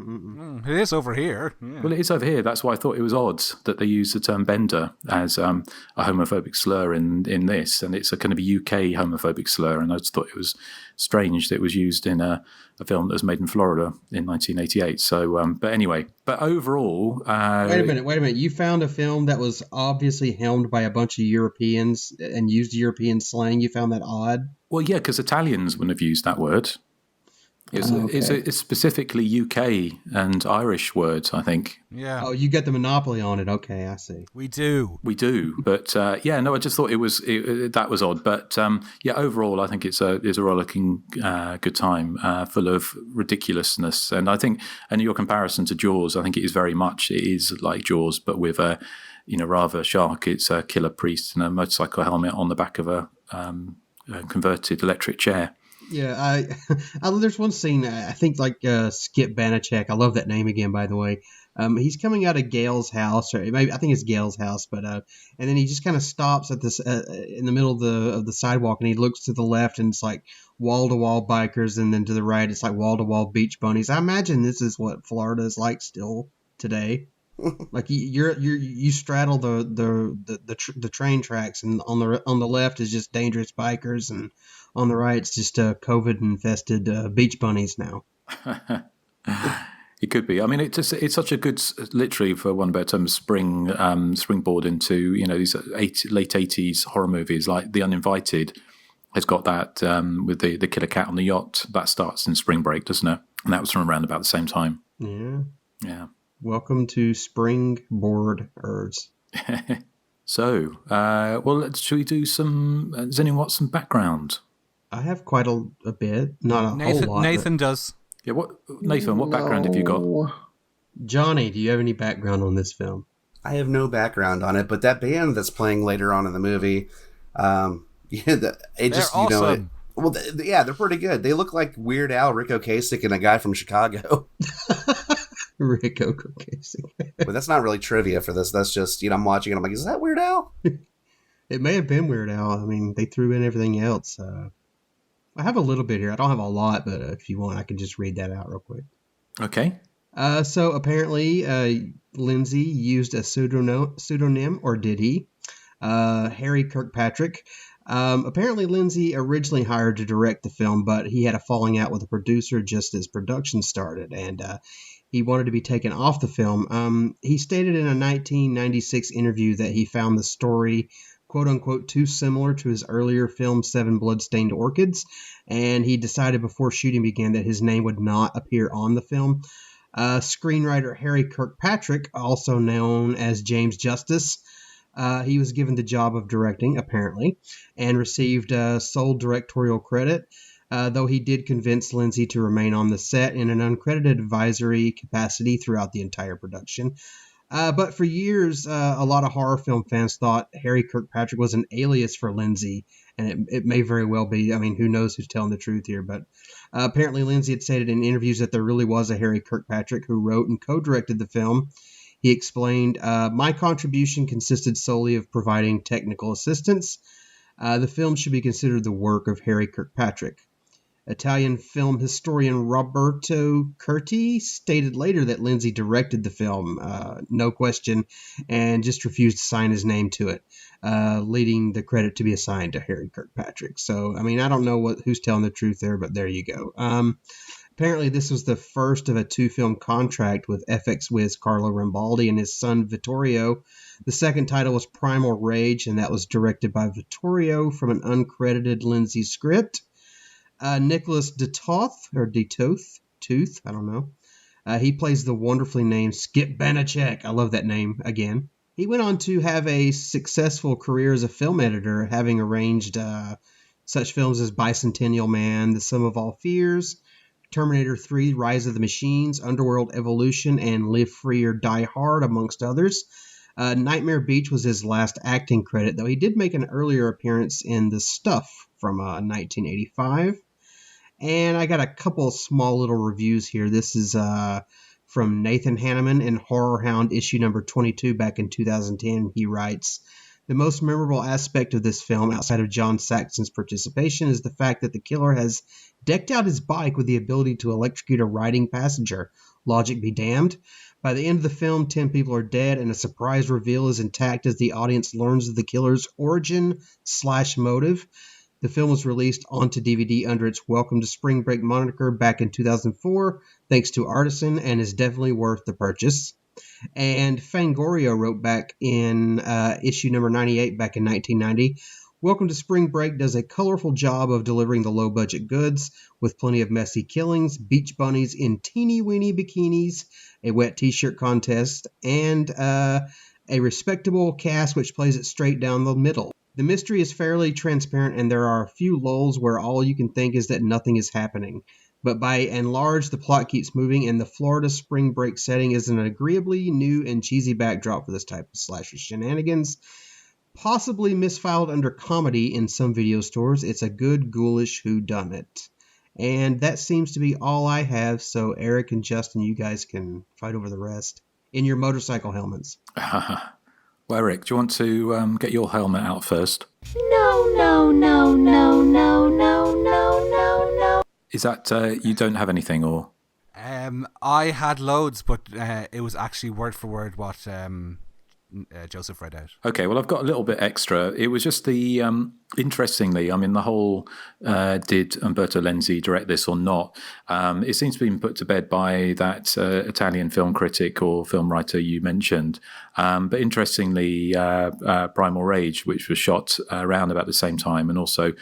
It is over here. Yeah. Well, it is over here. That's why I thought it was odd that they used the term bender as a homophobic slur in this. And it's a kind of a UK homophobic slur. And I just thought it was strange that it was used in a film that was made in Florida in 1988. So, but anyway, overall... Wait a minute. You found a film that was obviously helmed by a bunch of Europeans and used European slang. You found that odd? Well, yeah, because Italians wouldn't have used that word. It's specifically UK and Irish words, I think. Yeah. Oh, you get the monopoly on it. Okay, I see. We do. But I just thought that was odd. But overall, I think it's a rollicking good time, full of ridiculousness. And I think, and your comparison to Jaws, I think it is like Jaws, but with a rather shark. It's a killer priest and a motorcycle helmet on the back of a converted electric chair. Yeah, there's one scene, I think Skip Banachek, I love that name again, by the way. He's coming out of Gail's house, or maybe I think it's Gail's house, but and then he just kind of stops at this in the middle of the sidewalk, and he looks to the left, and it's like wall-to-wall bikers, and then to the right, it's like wall-to-wall beach bunnies. I imagine this is what Florida is like still today. Like you straddle the train tracks, and on the left is just dangerous bikers, and on the right it's just COVID infested beach bunnies now. It could be. I mean, it's such a good, literally for one better term, springboard into these late 80s horror movies like The Uninvited. Has got that with the killer cat on the yacht. That starts in Spring Break, doesn't it? And that was from around about the same time. Yeah. Welcome to Springboarders. So, should we do some... does anyone want some background? I have quite a bit. Not a whole lot. Nathan does. Yeah, Nathan, what background have you got? Johnny, do you have any background on this film? I have no background on it, but that band that's playing later on in the movie, they're awesome. They're pretty good. They look like Weird Al, Rick Ocasek, and a guy from Chicago. Rick Ocasek. But that's not really trivia for this. That's just, I'm watching it. I'm like, is that Weird Al? It may have been Weird Al. I mean, they threw in everything else. I have a little bit here. I don't have a lot, but if you want, I can just read that out real quick. Okay. So apparently, Lindsay used a pseudonym, or did he? Harry Kirkpatrick. Apparently, Lindsay originally hired to direct the film, but he had a falling out with the producer just as production started, and he wanted to be taken off the film. He stated in a 1996 interview that he found the story, quote-unquote, too similar to his earlier film, Seven Bloodstained Orchids, and he decided before shooting began that his name would not appear on the film. Screenwriter Harry Kirkpatrick, also known as James Justice, he was given the job of directing, apparently, and received sole directorial credit, though he did convince Lindsay to remain on the set in an uncredited advisory capacity throughout the entire production. But for years, a lot of horror film fans thought Harry Kirkpatrick was an alias for Lindsay, and it may very well be. I mean, who knows who's telling the truth here, but apparently Lindsay had stated in interviews that there really was a Harry Kirkpatrick who wrote and co-directed the film. He explained, my contribution consisted solely of providing technical assistance. The film should be considered the work of Harry Kirkpatrick. Italian film historian Roberto Curti stated later that Lindsay directed the film, no question, and just refused to sign his name to it, leading the credit to be assigned to Harry Kirkpatrick. So, I mean, I don't know who's telling the truth there, but there you go. Apparently, this was the first of a two-film contract with FX whiz Carlo Rambaldi and his son Vittorio. The second title was Primal Rage, and that was directed by Vittorio from an uncredited Lindsay script. Nicholas Detoth, I don't know. He plays the wonderfully named Skip Banachek. I love that name again. He went on to have a successful career as a film editor, having arranged such films as Bicentennial Man, The Sum of All Fears, Terminator 3, Rise of the Machines, Underworld Evolution, and Live Free or Die Hard, amongst others. Nightmare Beach was his last acting credit, though he did make an earlier appearance in The Stuff from 1985. And I got a couple small little reviews here. This is from Nathan Hanneman in Horror Hound issue number 22 back in 2010. He writes, "The most memorable aspect of this film, outside of John Saxon's participation, is the fact that the killer has decked out his bike with the ability to electrocute a riding passenger. Logic be damned. By the end of the film, 10 people are dead, and a surprise reveal is intact as the audience learns of the killer's origin/motive. The film was released onto DVD under its Welcome to Spring Break moniker back in 2004, thanks to Artisan, and is definitely worth the purchase." And Fangoria wrote back in issue number 98 back in 1990, "Welcome to Spring Break does a colorful job of delivering the low-budget goods, with plenty of messy killings, beach bunnies in teeny-weeny bikinis, a wet t-shirt contest, and a respectable cast which plays it straight down the middle. The mystery is fairly transparent, and there are a few lulls where all you can think is that nothing is happening. But by and large, the plot keeps moving, and the Florida Spring Break setting is an agreeably new and cheesy backdrop for this type of slasher shenanigans. Possibly misfiled under comedy in some video stores, it's a good ghoulish whodunit." And that seems to be all I have, so Eric and Justin, you guys can fight over the rest in your motorcycle helmets. Well, Erik, do you want to get your helmet out first? No. Is that you don't have anything, or? I had loads, but it was actually word for word what Joseph read out. Okay, well, I've got a little bit extra. It was just the, interestingly, I mean, the whole, did Umberto Lenzi direct this or not? It seems to have been put to bed by that Italian film critic or film writer you mentioned. But interestingly, Primal Rage, which was shot around about the same time and also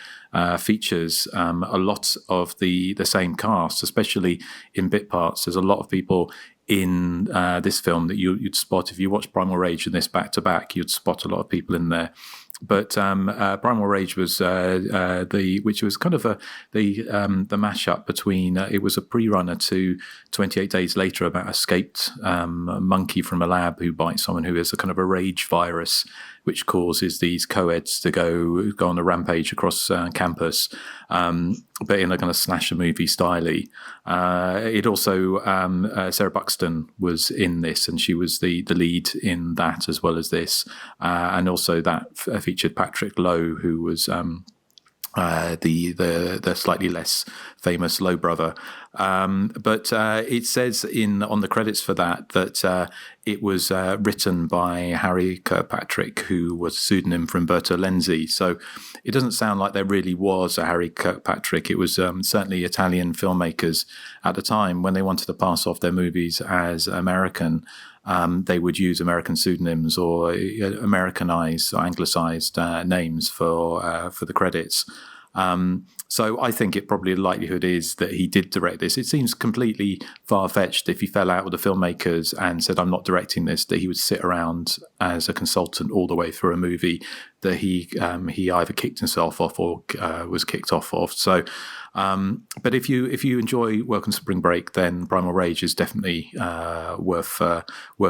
features a lot of the same cast, especially in bit parts. There's a lot of people in this film that you'd spot if you watch Primal Rage and this back to back. You'd spot a lot of people in there. But Primal Rage was which was kind of the mashup between it was a pre-runner to 28 Days Later about escaped monkey from a lab who bites someone who has a kind of a rage virus, which causes these co-eds to go on a rampage across campus, but in a kind of slasher movie styley. It also Sarah Buxton was in this, and she was the lead in that as well as this, and also that featured Patrick Lowe, who was the slightly less famous Lowe brother. But it says on the credits for that it was written by Harry Kirkpatrick, who was a pseudonym for Umberto Lenzi. So it doesn't sound like there really was a Harry Kirkpatrick. It was certainly Italian filmmakers at the time, when they wanted to pass off their movies as American, they would use American pseudonyms or Americanized or anglicized names for the credits. So I think it probably the likelihood is that he did direct this. It seems completely far-fetched if he fell out with the filmmakers and said, "I'm not directing this," that he would sit around as a consultant all the way through a movie that he either kicked himself off or was kicked off of. So, but if you enjoy Welcome to Spring Break, then Primal Rage is definitely worth a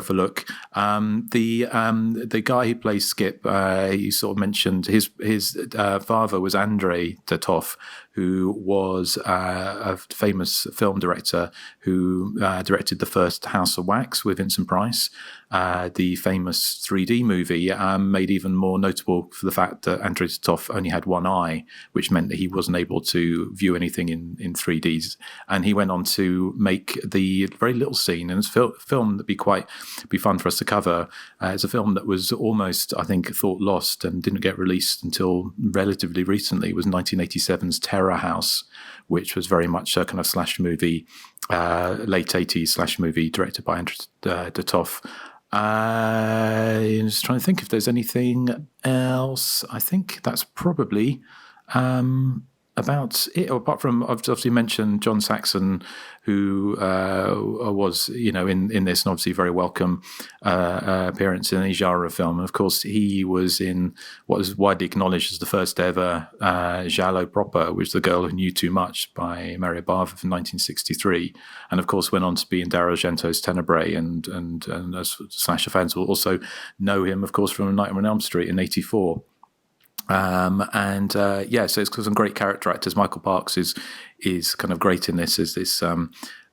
look. The guy who plays Skip, you sort of mentioned his father was Andrei Titov, who was a famous film director who directed the first House of Wax with Vincent Price, the famous 3D movie, made even more notable for the fact that Andrei Titov only had one eye, which meant that he wasn't able to view anything in 3Ds. And he went on to make the very little scene, and it's a film that'd be fun for us to cover. It's a film that was almost, I think, thought lost and didn't get released until relatively recently. It was 1987's Terror House, which was very much a kind of slash movie, late 80s slash movie directed by Andrei Titov. I'm just trying to think if there's anything else. I think that's probably about it, apart from I've obviously mentioned John Saxon, who was, in this, and obviously very welcome appearance in a genre film. And of course, he was in what is widely acknowledged as the first ever giallo proper, which is The Girl Who Knew Too Much by Mario Bava from 1963. And of course, went on to be in Dario Argento's Tenebrae, and as slasher fans will also know him, of course, from Nightmare on Elm Street in '84. So it's got some great character actors. Michael Parks is kind of great in this as this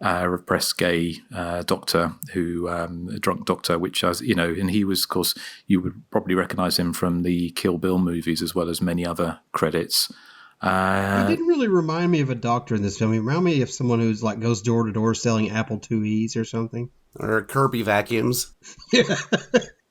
repressed gay doctor, drunk doctor, which has, and he was, of course, you would probably recognize him from the Kill Bill movies as well as many other credits. He didn't really remind me of a doctor in this film. He reminded me of someone who's like goes door to door selling Apple IIe's or something, or Kirby vacuums. Yeah.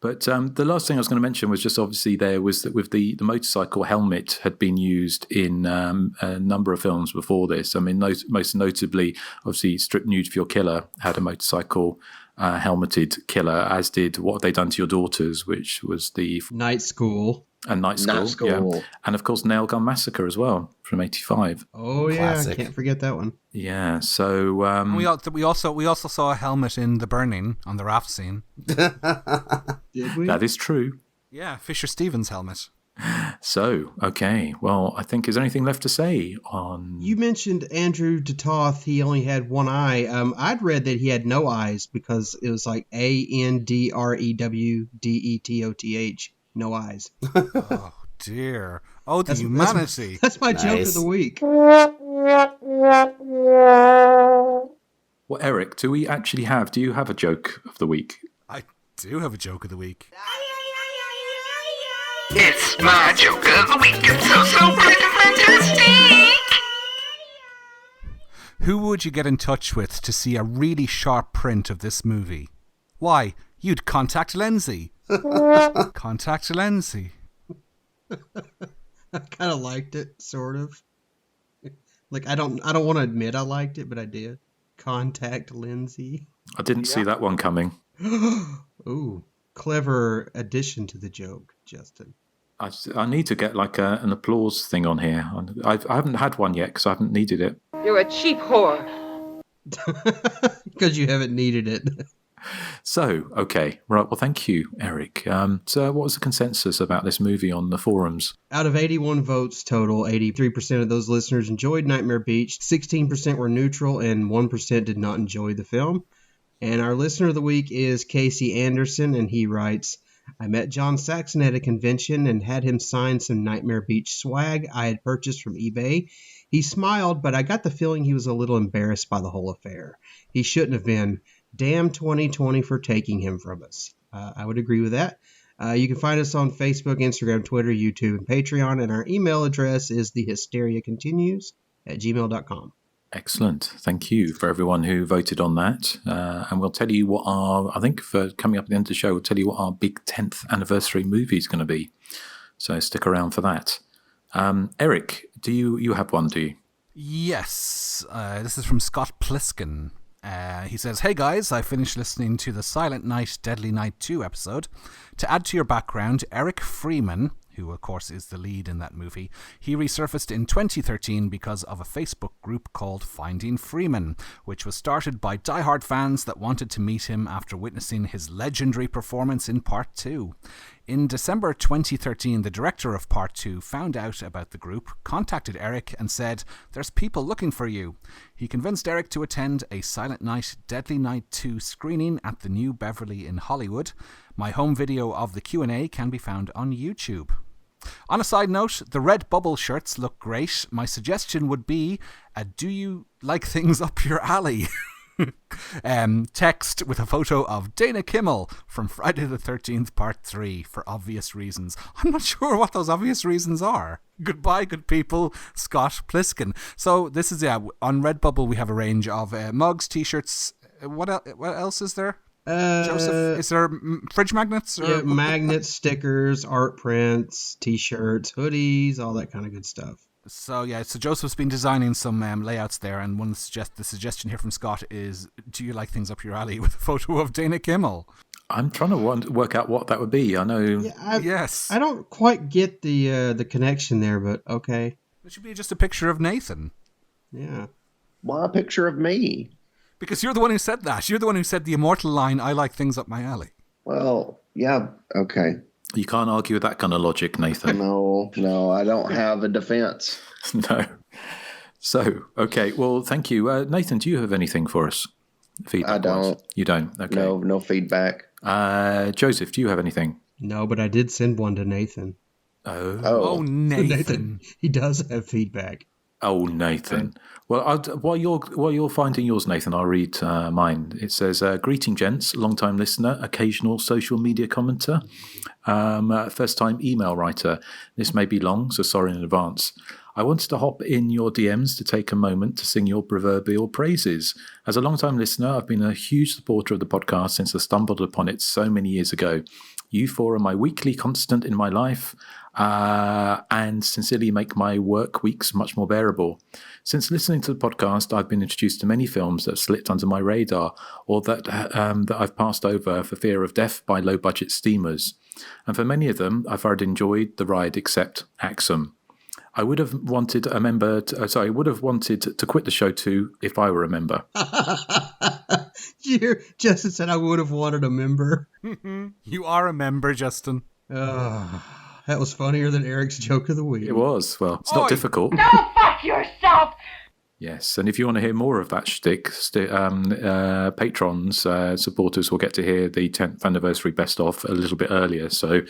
But the last thing I was going to mention was just obviously there was that with the motorcycle helmet had been used in a number of films before this. I mean, most notably, obviously, Strip Nude for Your Killer had a motorcycle helmeted killer, as did What Have They Done to Your Daughters, which was the Night School. And Night School. Yeah. And of course, Nail Gun Massacre as well from '85. Oh yeah, classic. Can't forget that one. Yeah, so we also saw a helmet in The Burning on the raft scene. Did we? That is true. Yeah, Fisher Stevens' helmet. So, okay. Well, I think, is there anything left to say on... You mentioned Andrew Detoth, he only had one eye. I'd read that he had no eyes because it was like ANDREWDETOTH. No eyes. Oh, dear. Oh, the humanity. That's my joke of the week. Well, Eric, do you have a joke of the week? I do have a joke of the week. It's my joke of the week. It's so great and fantastic. Who would you get in touch with to see a really sharp print of this movie? Why, you'd contact Lindsay. Contact Lindsay. I kind of liked it, sort of. Like, I don't want to admit I liked it, but I did. Contact Lindsay. I didn't see that one coming. Ooh, clever addition to the joke, Justin. I need to get like an applause thing on here. I haven't had one yet because I haven't needed it. You're a cheap whore. Because you haven't needed it. So, okay. Right, well, thank you, Eric. So what was the consensus about this movie on the forums? Out of 81 votes total, 83% of those listeners enjoyed Nightmare Beach, 16% were neutral, and 1% did not enjoy the film. And our listener of the week is Casey Anderson, and he writes, I met John Saxon at a convention and had him sign some Nightmare Beach swag I had purchased from eBay. He smiled, but I got the feeling he was a little embarrassed by the whole affair. He shouldn't have been. Damn 2020 for taking him from us. I would agree with that. You can find us on Facebook, Instagram, Twitter, YouTube, and Patreon, and our email address is thehysteriacontinues@gmail.com. Excellent. Thank you for everyone who voted on that. And we'll tell you what I think for coming up at the end of the show, we'll tell you what our big 10th anniversary movie is going to be. So stick around for that. Eric, do you have one, do you? Yes. This is from Scott Pliskin. He says, hey guys, I finished listening to the Silent Night, Deadly Night 2 episode. To add to your background, Erik Freeman, who of course is the lead in that movie, he resurfaced in 2013 because of a Facebook group called Finding Freeman, which was started by diehard fans that wanted to meet him after witnessing his legendary performance in Part 2. In December 2013, the director of Part 2 found out about the group, contacted Erik and said, there's people looking for you. He convinced Erik to attend a Silent Night, Deadly Night 2 screening at the New Beverly in Hollywood. My home video of the Q&A can be found on YouTube. On a side note, the red bubble shirts look great. My suggestion would be, do you like things up your alley? Text with a photo of Dana Kimmel from Friday the 13th Part 3 for obvious reasons. I'm not sure what those obvious reasons are. Goodbye, good people. Scott Pliskin. So this is, on Redbubble we have a range of mugs, t-shirts. What else is there? Joseph, is there fridge magnets? Or... Yeah, magnets, stickers, art prints, t-shirts, hoodies, all that kind of good stuff. So Joseph's been designing some layouts there, and the suggestion here from Scott is, do you like things up your alley with a photo of Dana Kimmel? I'm trying to work out what that would be. I know. Yes. I don't quite get the connection there, but okay. It should be just a picture of Nathan. Yeah. Why a picture of me? Because you're the one who said that. You're the one who said the immortal line, "I like things up my alley." Well, yeah, okay. You can't argue with that kind of logic, Nathan. No, I don't have a defense. No. So, okay, well, thank you. Nathan, do you have anything for us? Feedback? I don't. You don't? Okay. No feedback. Joseph, do you have anything? No, but I did send one to Nathan. Oh, Nathan. He does have feedback. Oh, Nathan. Well, while you're finding yours, Nathan, I'll read mine. It says, "Greeting, gents, long-time listener, occasional social media commenter, first-time email writer. This may be long, so sorry in advance. I wanted to hop in your DMs to take a moment to sing your proverbial praises. As a long-time listener, I've been a huge supporter of the podcast since I stumbled upon it so many years ago. You four are my weekly constant in my life, and sincerely make my work weeks much more bearable. Since listening to the podcast, I've been introduced to many films that have slipped under my radar, or that I've passed over for fear of death by low-budget steamers. And for many of them, I've already enjoyed the ride, except Axum. I would have wanted a member. Would have wanted to quit the show too if I were a member." Justin said I would have wanted a member. You are a member, Justin. That was funnier than Eric's joke of the week. It was. Well, it's not difficult. Go fuck yourself! Yes, and if you want to hear more of that shtick, patrons, supporters will get to hear the 10th anniversary best of a little bit earlier. So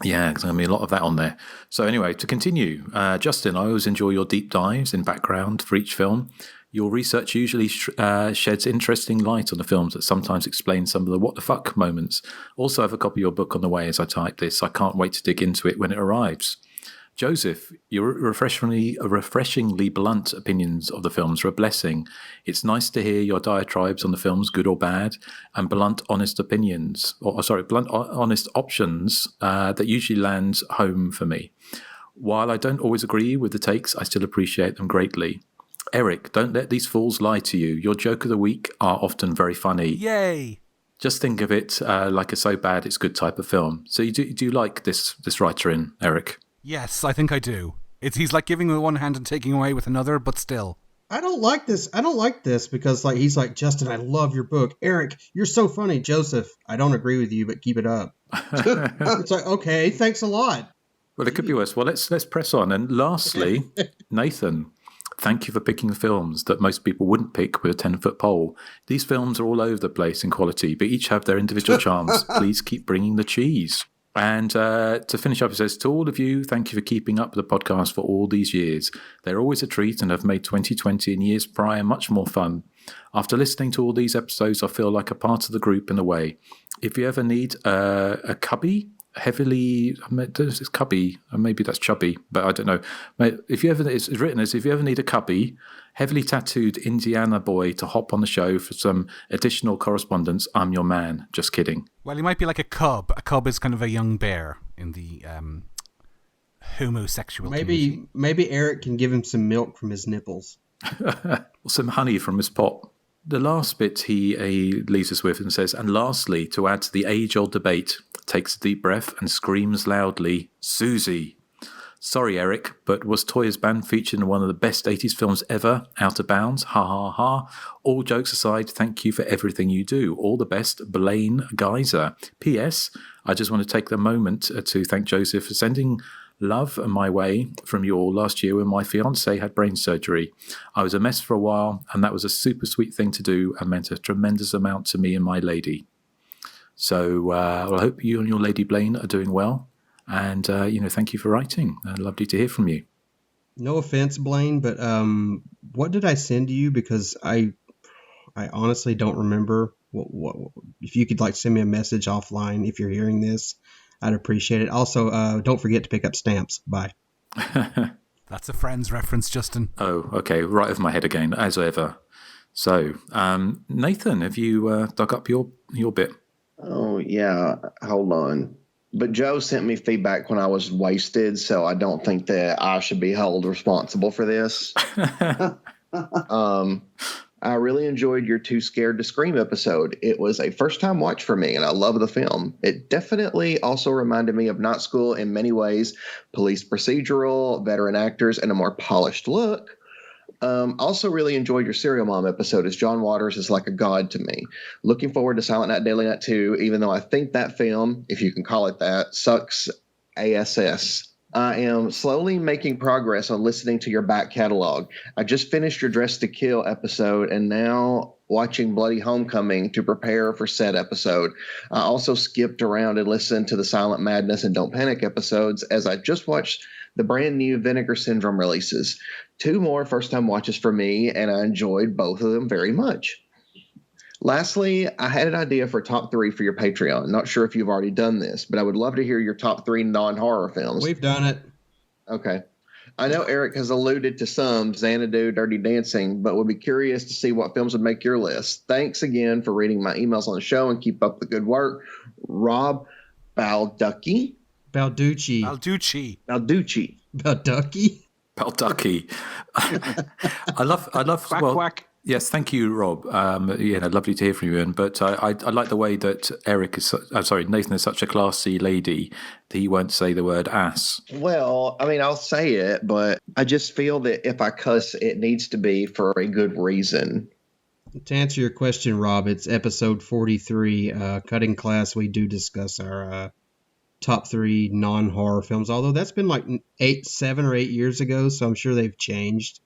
yeah, there's going to be a lot of that on there. So anyway, to continue, Justin, I always enjoy your deep dives in background for each film. Your research usually sheds interesting light on the films that sometimes explain some of the what the fuck moments. Also, I have a copy of your book on the way as I type this. I can't wait to dig into it when it arrives. Joseph, your refreshingly blunt opinions of the films are a blessing. It's nice to hear your diatribes on the films, good or bad, and honest options that usually land home for me. While I don't always agree with the takes, I still appreciate them greatly. Erik, don't let these fools lie to you. Your joke of the week are often very funny. Yay! Just think of it like a so bad it's good type of film. So you do like this writer in, Erik? Yes, I think I do. He's like giving with one hand and taking away with another, but still. I don't like this because he's like, Justin, I love your book. Erik, you're so funny. Joseph, I don't agree with you, but keep it up. It's like, okay, thanks a lot. Well, it could be worse. Well, let's press on. And lastly, Nathan, thank you for picking the films that most people wouldn't pick with a 10-foot pole. These films are all over the place in quality, but each have their individual charms. Please keep bringing the cheese. And to finish up, it says, to all of you, thank you for keeping up the podcast for all these years. They're always a treat and have made 2020 and years prior much more fun. After listening to all these episodes, I feel like a part of the group in a way. If you ever need a cubby, heavily, it's cubby, maybe that's chubby, but I don't know. If you ever, it's written as, if you ever need a cubby, heavily tattooed Indiana boy to hop on the show for some additional correspondence, I'm your man. Just kidding. Well, he might be like a cub. A cub is kind of a young bear in the homosexual community. Maybe Erik can give him some milk from his nipples. Some honey from his pot. The last bit he leaves us with and says, and lastly, to add to the age-old debate, takes a deep breath and screams loudly, Susie. Sorry, Erik, but was Toya's band featured in one of the best 80s films ever? Out of Bounds? Ha ha ha. All jokes aside, thank you for everything you do. All the best, Blaine Geyser. P.S. I just want to take the moment to thank Joseph for sending love my way from you all last year when my fiancé had brain surgery. I was a mess for a while, and that was a super sweet thing to do and meant a tremendous amount to me and my lady. So I hope you and your lady Blaine are doing well. And, thank you for writing. Lovely to hear from you. No offense, Blaine, but what did I send to you? Because I honestly don't remember. What if you could send me a message offline if you're hearing this, I'd appreciate it. Also, don't forget to pick up stamps. Bye. That's a Friends reference, Justin. Oh, okay. Right over my head again, as ever. So, Nathan, have you dug up your bit? Oh, yeah. Hold on. But Joe sent me feedback when I was wasted, so I don't think that I should be held responsible for this. I I really enjoyed your Too Scared to Scream episode. It was a first-time watch for me, and I love the film. It definitely also reminded me of Night School in many ways, police procedural, veteran actors, and a more polished look. Also really enjoyed your Serial Mom episode, as John Waters is like a god to me. Looking forward to Silent Night, Deadly Night 2, even though I think that film, if you can call it that, sucks ass. I am slowly making progress on listening to your back catalog. I just finished your Dress to Kill episode and now watching Bloody Homecoming to prepare for said episode. I also skipped around and listened to the Silent Madness and Don't Panic episodes, as I just watched the brand new Vinegar Syndrome releases. 2 more first-time watches for me, and I enjoyed both of them very much. Lastly, I had an idea for top 3 for your Patreon. Not sure if you've already done this, but I would love to hear your top 3 non-horror films. We've done it. Okay. I know Erik has alluded to some, Xanadu, Dirty Dancing, but would be curious to see what films would make your list. Thanks again for reading my emails on the show, and keep up the good work. Rob Balducci. Balducci. I love. Quack, well, quack. Yes, thank you, Rob. Lovely to hear from you. But I like the way that Nathan is such a classy lady that he won't say the word ass. Well, I mean, I'll say it, but I just feel that if I cuss, it needs to be for a good reason. To answer your question, Rob, it's episode 43, Cutting Class. We do discuss our top 3 non-horror films, although that's been like 7 or 8 years ago, so I'm sure they've changed.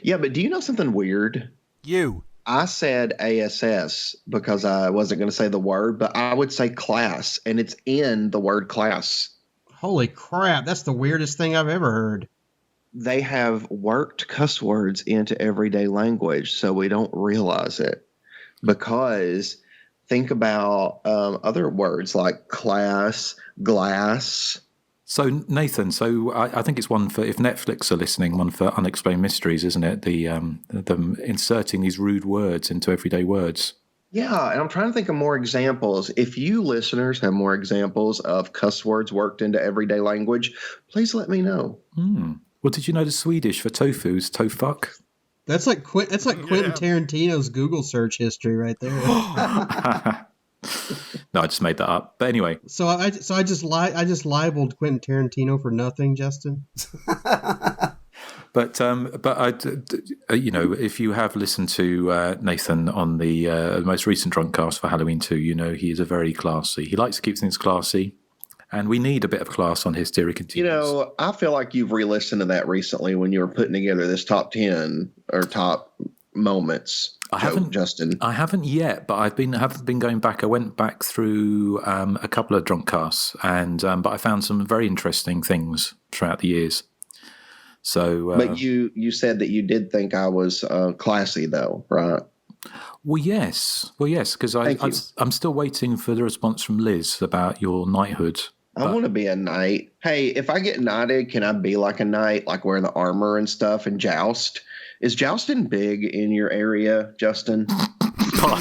Yeah, but do you know something weird? I said ASS because I wasn't going to say the word, but I would say class, and it's in the word class. Holy crap, that's the weirdest thing I've ever heard. They have worked cuss words into everyday language, so we don't realize it. Because think about other words like class, glass. So, Nathan, I think it's one for, if Netflix are listening, one for Unexplained Mysteries, isn't it? Them inserting these rude words into everyday words. Yeah, and I'm trying to think of more examples. If you listeners have more examples of cuss words worked into everyday language, please let me know. Well, did you know the Swedish for tofu is tofuck? That's like Quentin Tarantino's Google search history right there. No, I just made that up. But anyway, so I just libeled Quentin Tarantino for nothing, Justin. But if you have listened to Nathan on the most recent Drunkcast for Halloween 2, he is a very classy. He likes to keep things classy, and we need a bit of class on Hysteria Continues. I feel like you've re-listened to that recently when you were putting together this top 10 or top moments. Justin. I haven't yet, but I have been going back. I went back through a couple of Drunkcasts, and but I found some very interesting things throughout the years. So, but you said that you did think I was classy, though, right? Well, yes, because I'm still waiting for the response from Liz about your knighthood. I want to be a knight. Hey, if I get knighted, can I be like a knight, like wear the armor and stuff and joust? Is jousting big in your area, Justin? Well,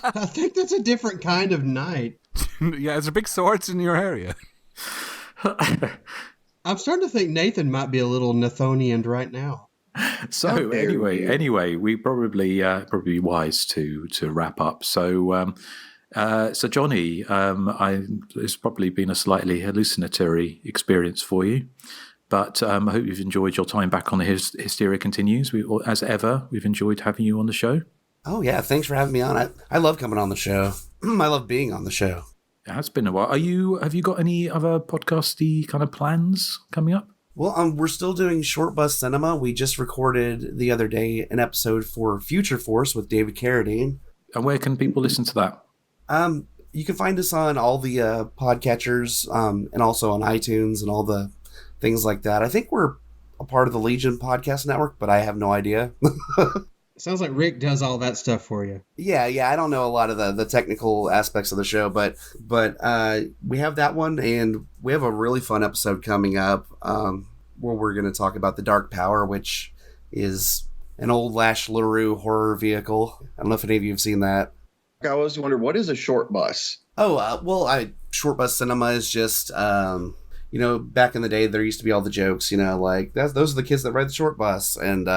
I think that's a different kind of knight. Yeah, is there big swords in your area? I'm starting to think Nathan might be a little Nathonian right now. So anyway, we probably wise to wrap up. So Johnny, it's probably been a slightly hallucinatory experience for you. But I hope you've enjoyed your time back on the Hysteria Continues. As ever, we've enjoyed having you on the show. Oh, yeah. Thanks for having me on. I love coming on the show. I love being on the show. It has been a while. Have you got any other podcasty kind of plans coming up? Well, we're still doing Short Bus Cinema. We just recorded the other day an episode for Future Force with David Carradine. And where can people listen to that? You can find us on all the podcatchers and also on iTunes and all the things like that. I think we're a part of the Legion Podcast Network, but I have no idea. Sounds like Rick does all that stuff for you. Yeah, I don't know a lot of the technical aspects of the show, but we have that one, and we have a really fun episode coming up where we're going to talk about the Dark Power, which is an old Lash LaRue horror vehicle. I don't know if any of you have seen that. I always wondered, what is a short bus? Oh, Short Bus Cinema is just... you know, back in the day, there used to be all the jokes, you know, like those are the kids that ride the short bus. And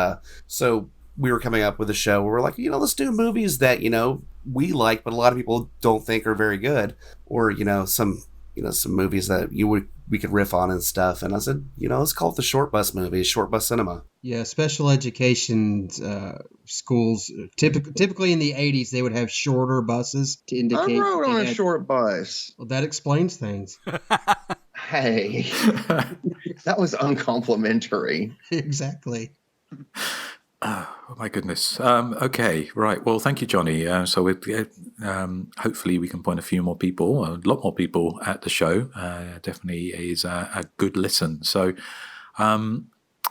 so we were coming up with a show where we're like, you know, let's do movies that, you know, we like, but a lot of people don't think are very good, or, you know, some movies that we could riff on and stuff. And I said, you know, let's call it the short bus movies, short bus cinema. Yeah, special education schools, typically in the 80s, they would have shorter buses to indicate. I rode on a short bus. Well, that explains things. Hey, that was uncomplimentary. Exactly. Oh, my goodness. Okay, right. Well, thank you, Johnny. So hopefully we can point a few more people, a lot more people at the show. Definitely is a good listen. So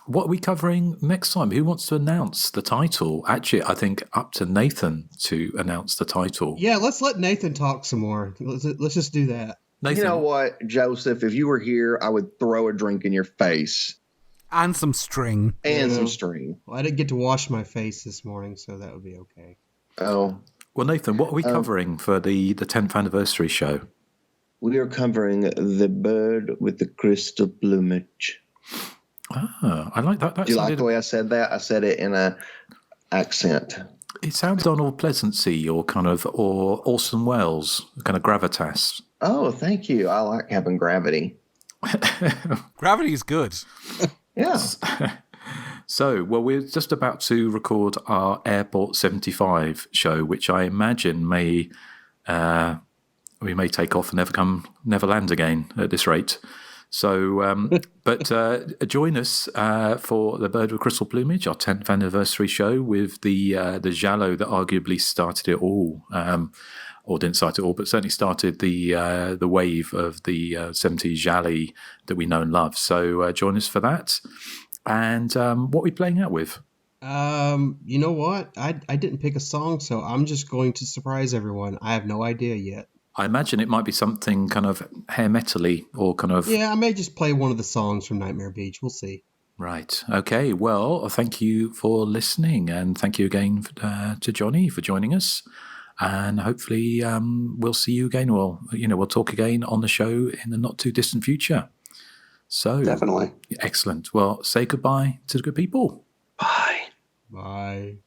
what are we covering next time? Who wants to announce the title? Actually, I think up to Nathan to announce the title. Yeah, let's let Nathan talk some more. Let's just do that. Nathan. You know what, Joseph? If you were here, I would throw a drink in your face. And some string. Some string. Well, I didn't get to wash my face this morning, so that would be okay. Oh. Well, Nathan, what are we covering for the 10th anniversary show? We are covering The Bird with the Crystal Plumage. Ah, I like that. Do you like the way I said that? I said it in an accent. It sounds Donald Pleasancy or Orson Welles, kind of gravitas. Oh, thank you. I like having gravity. Gravity is good. Yeah. So, well, we're just about to record our Airport 75 show, which I imagine we may take off and never land again at this rate. So, but join us for The Bird with Crystal Plumage, our 10th anniversary show with the giallo that arguably started it all, or didn't start it all, but certainly started the wave of the 70s giallo that we know and love. So join us for that. And what are we playing out with? You know what? I didn't pick a song, so I'm just going to surprise everyone. I have no idea yet. I imagine it might be something kind of hair metal-y or kind of... Yeah, I may just play one of the songs from Nightmare Beach. We'll see. Right. Okay. Well, thank you for listening, and thank you again to Johnny for joining us. And hopefully we'll see you again. We'll talk again on the show in the not too distant future. So definitely. Excellent. Well, say goodbye to the good people. Bye. Bye.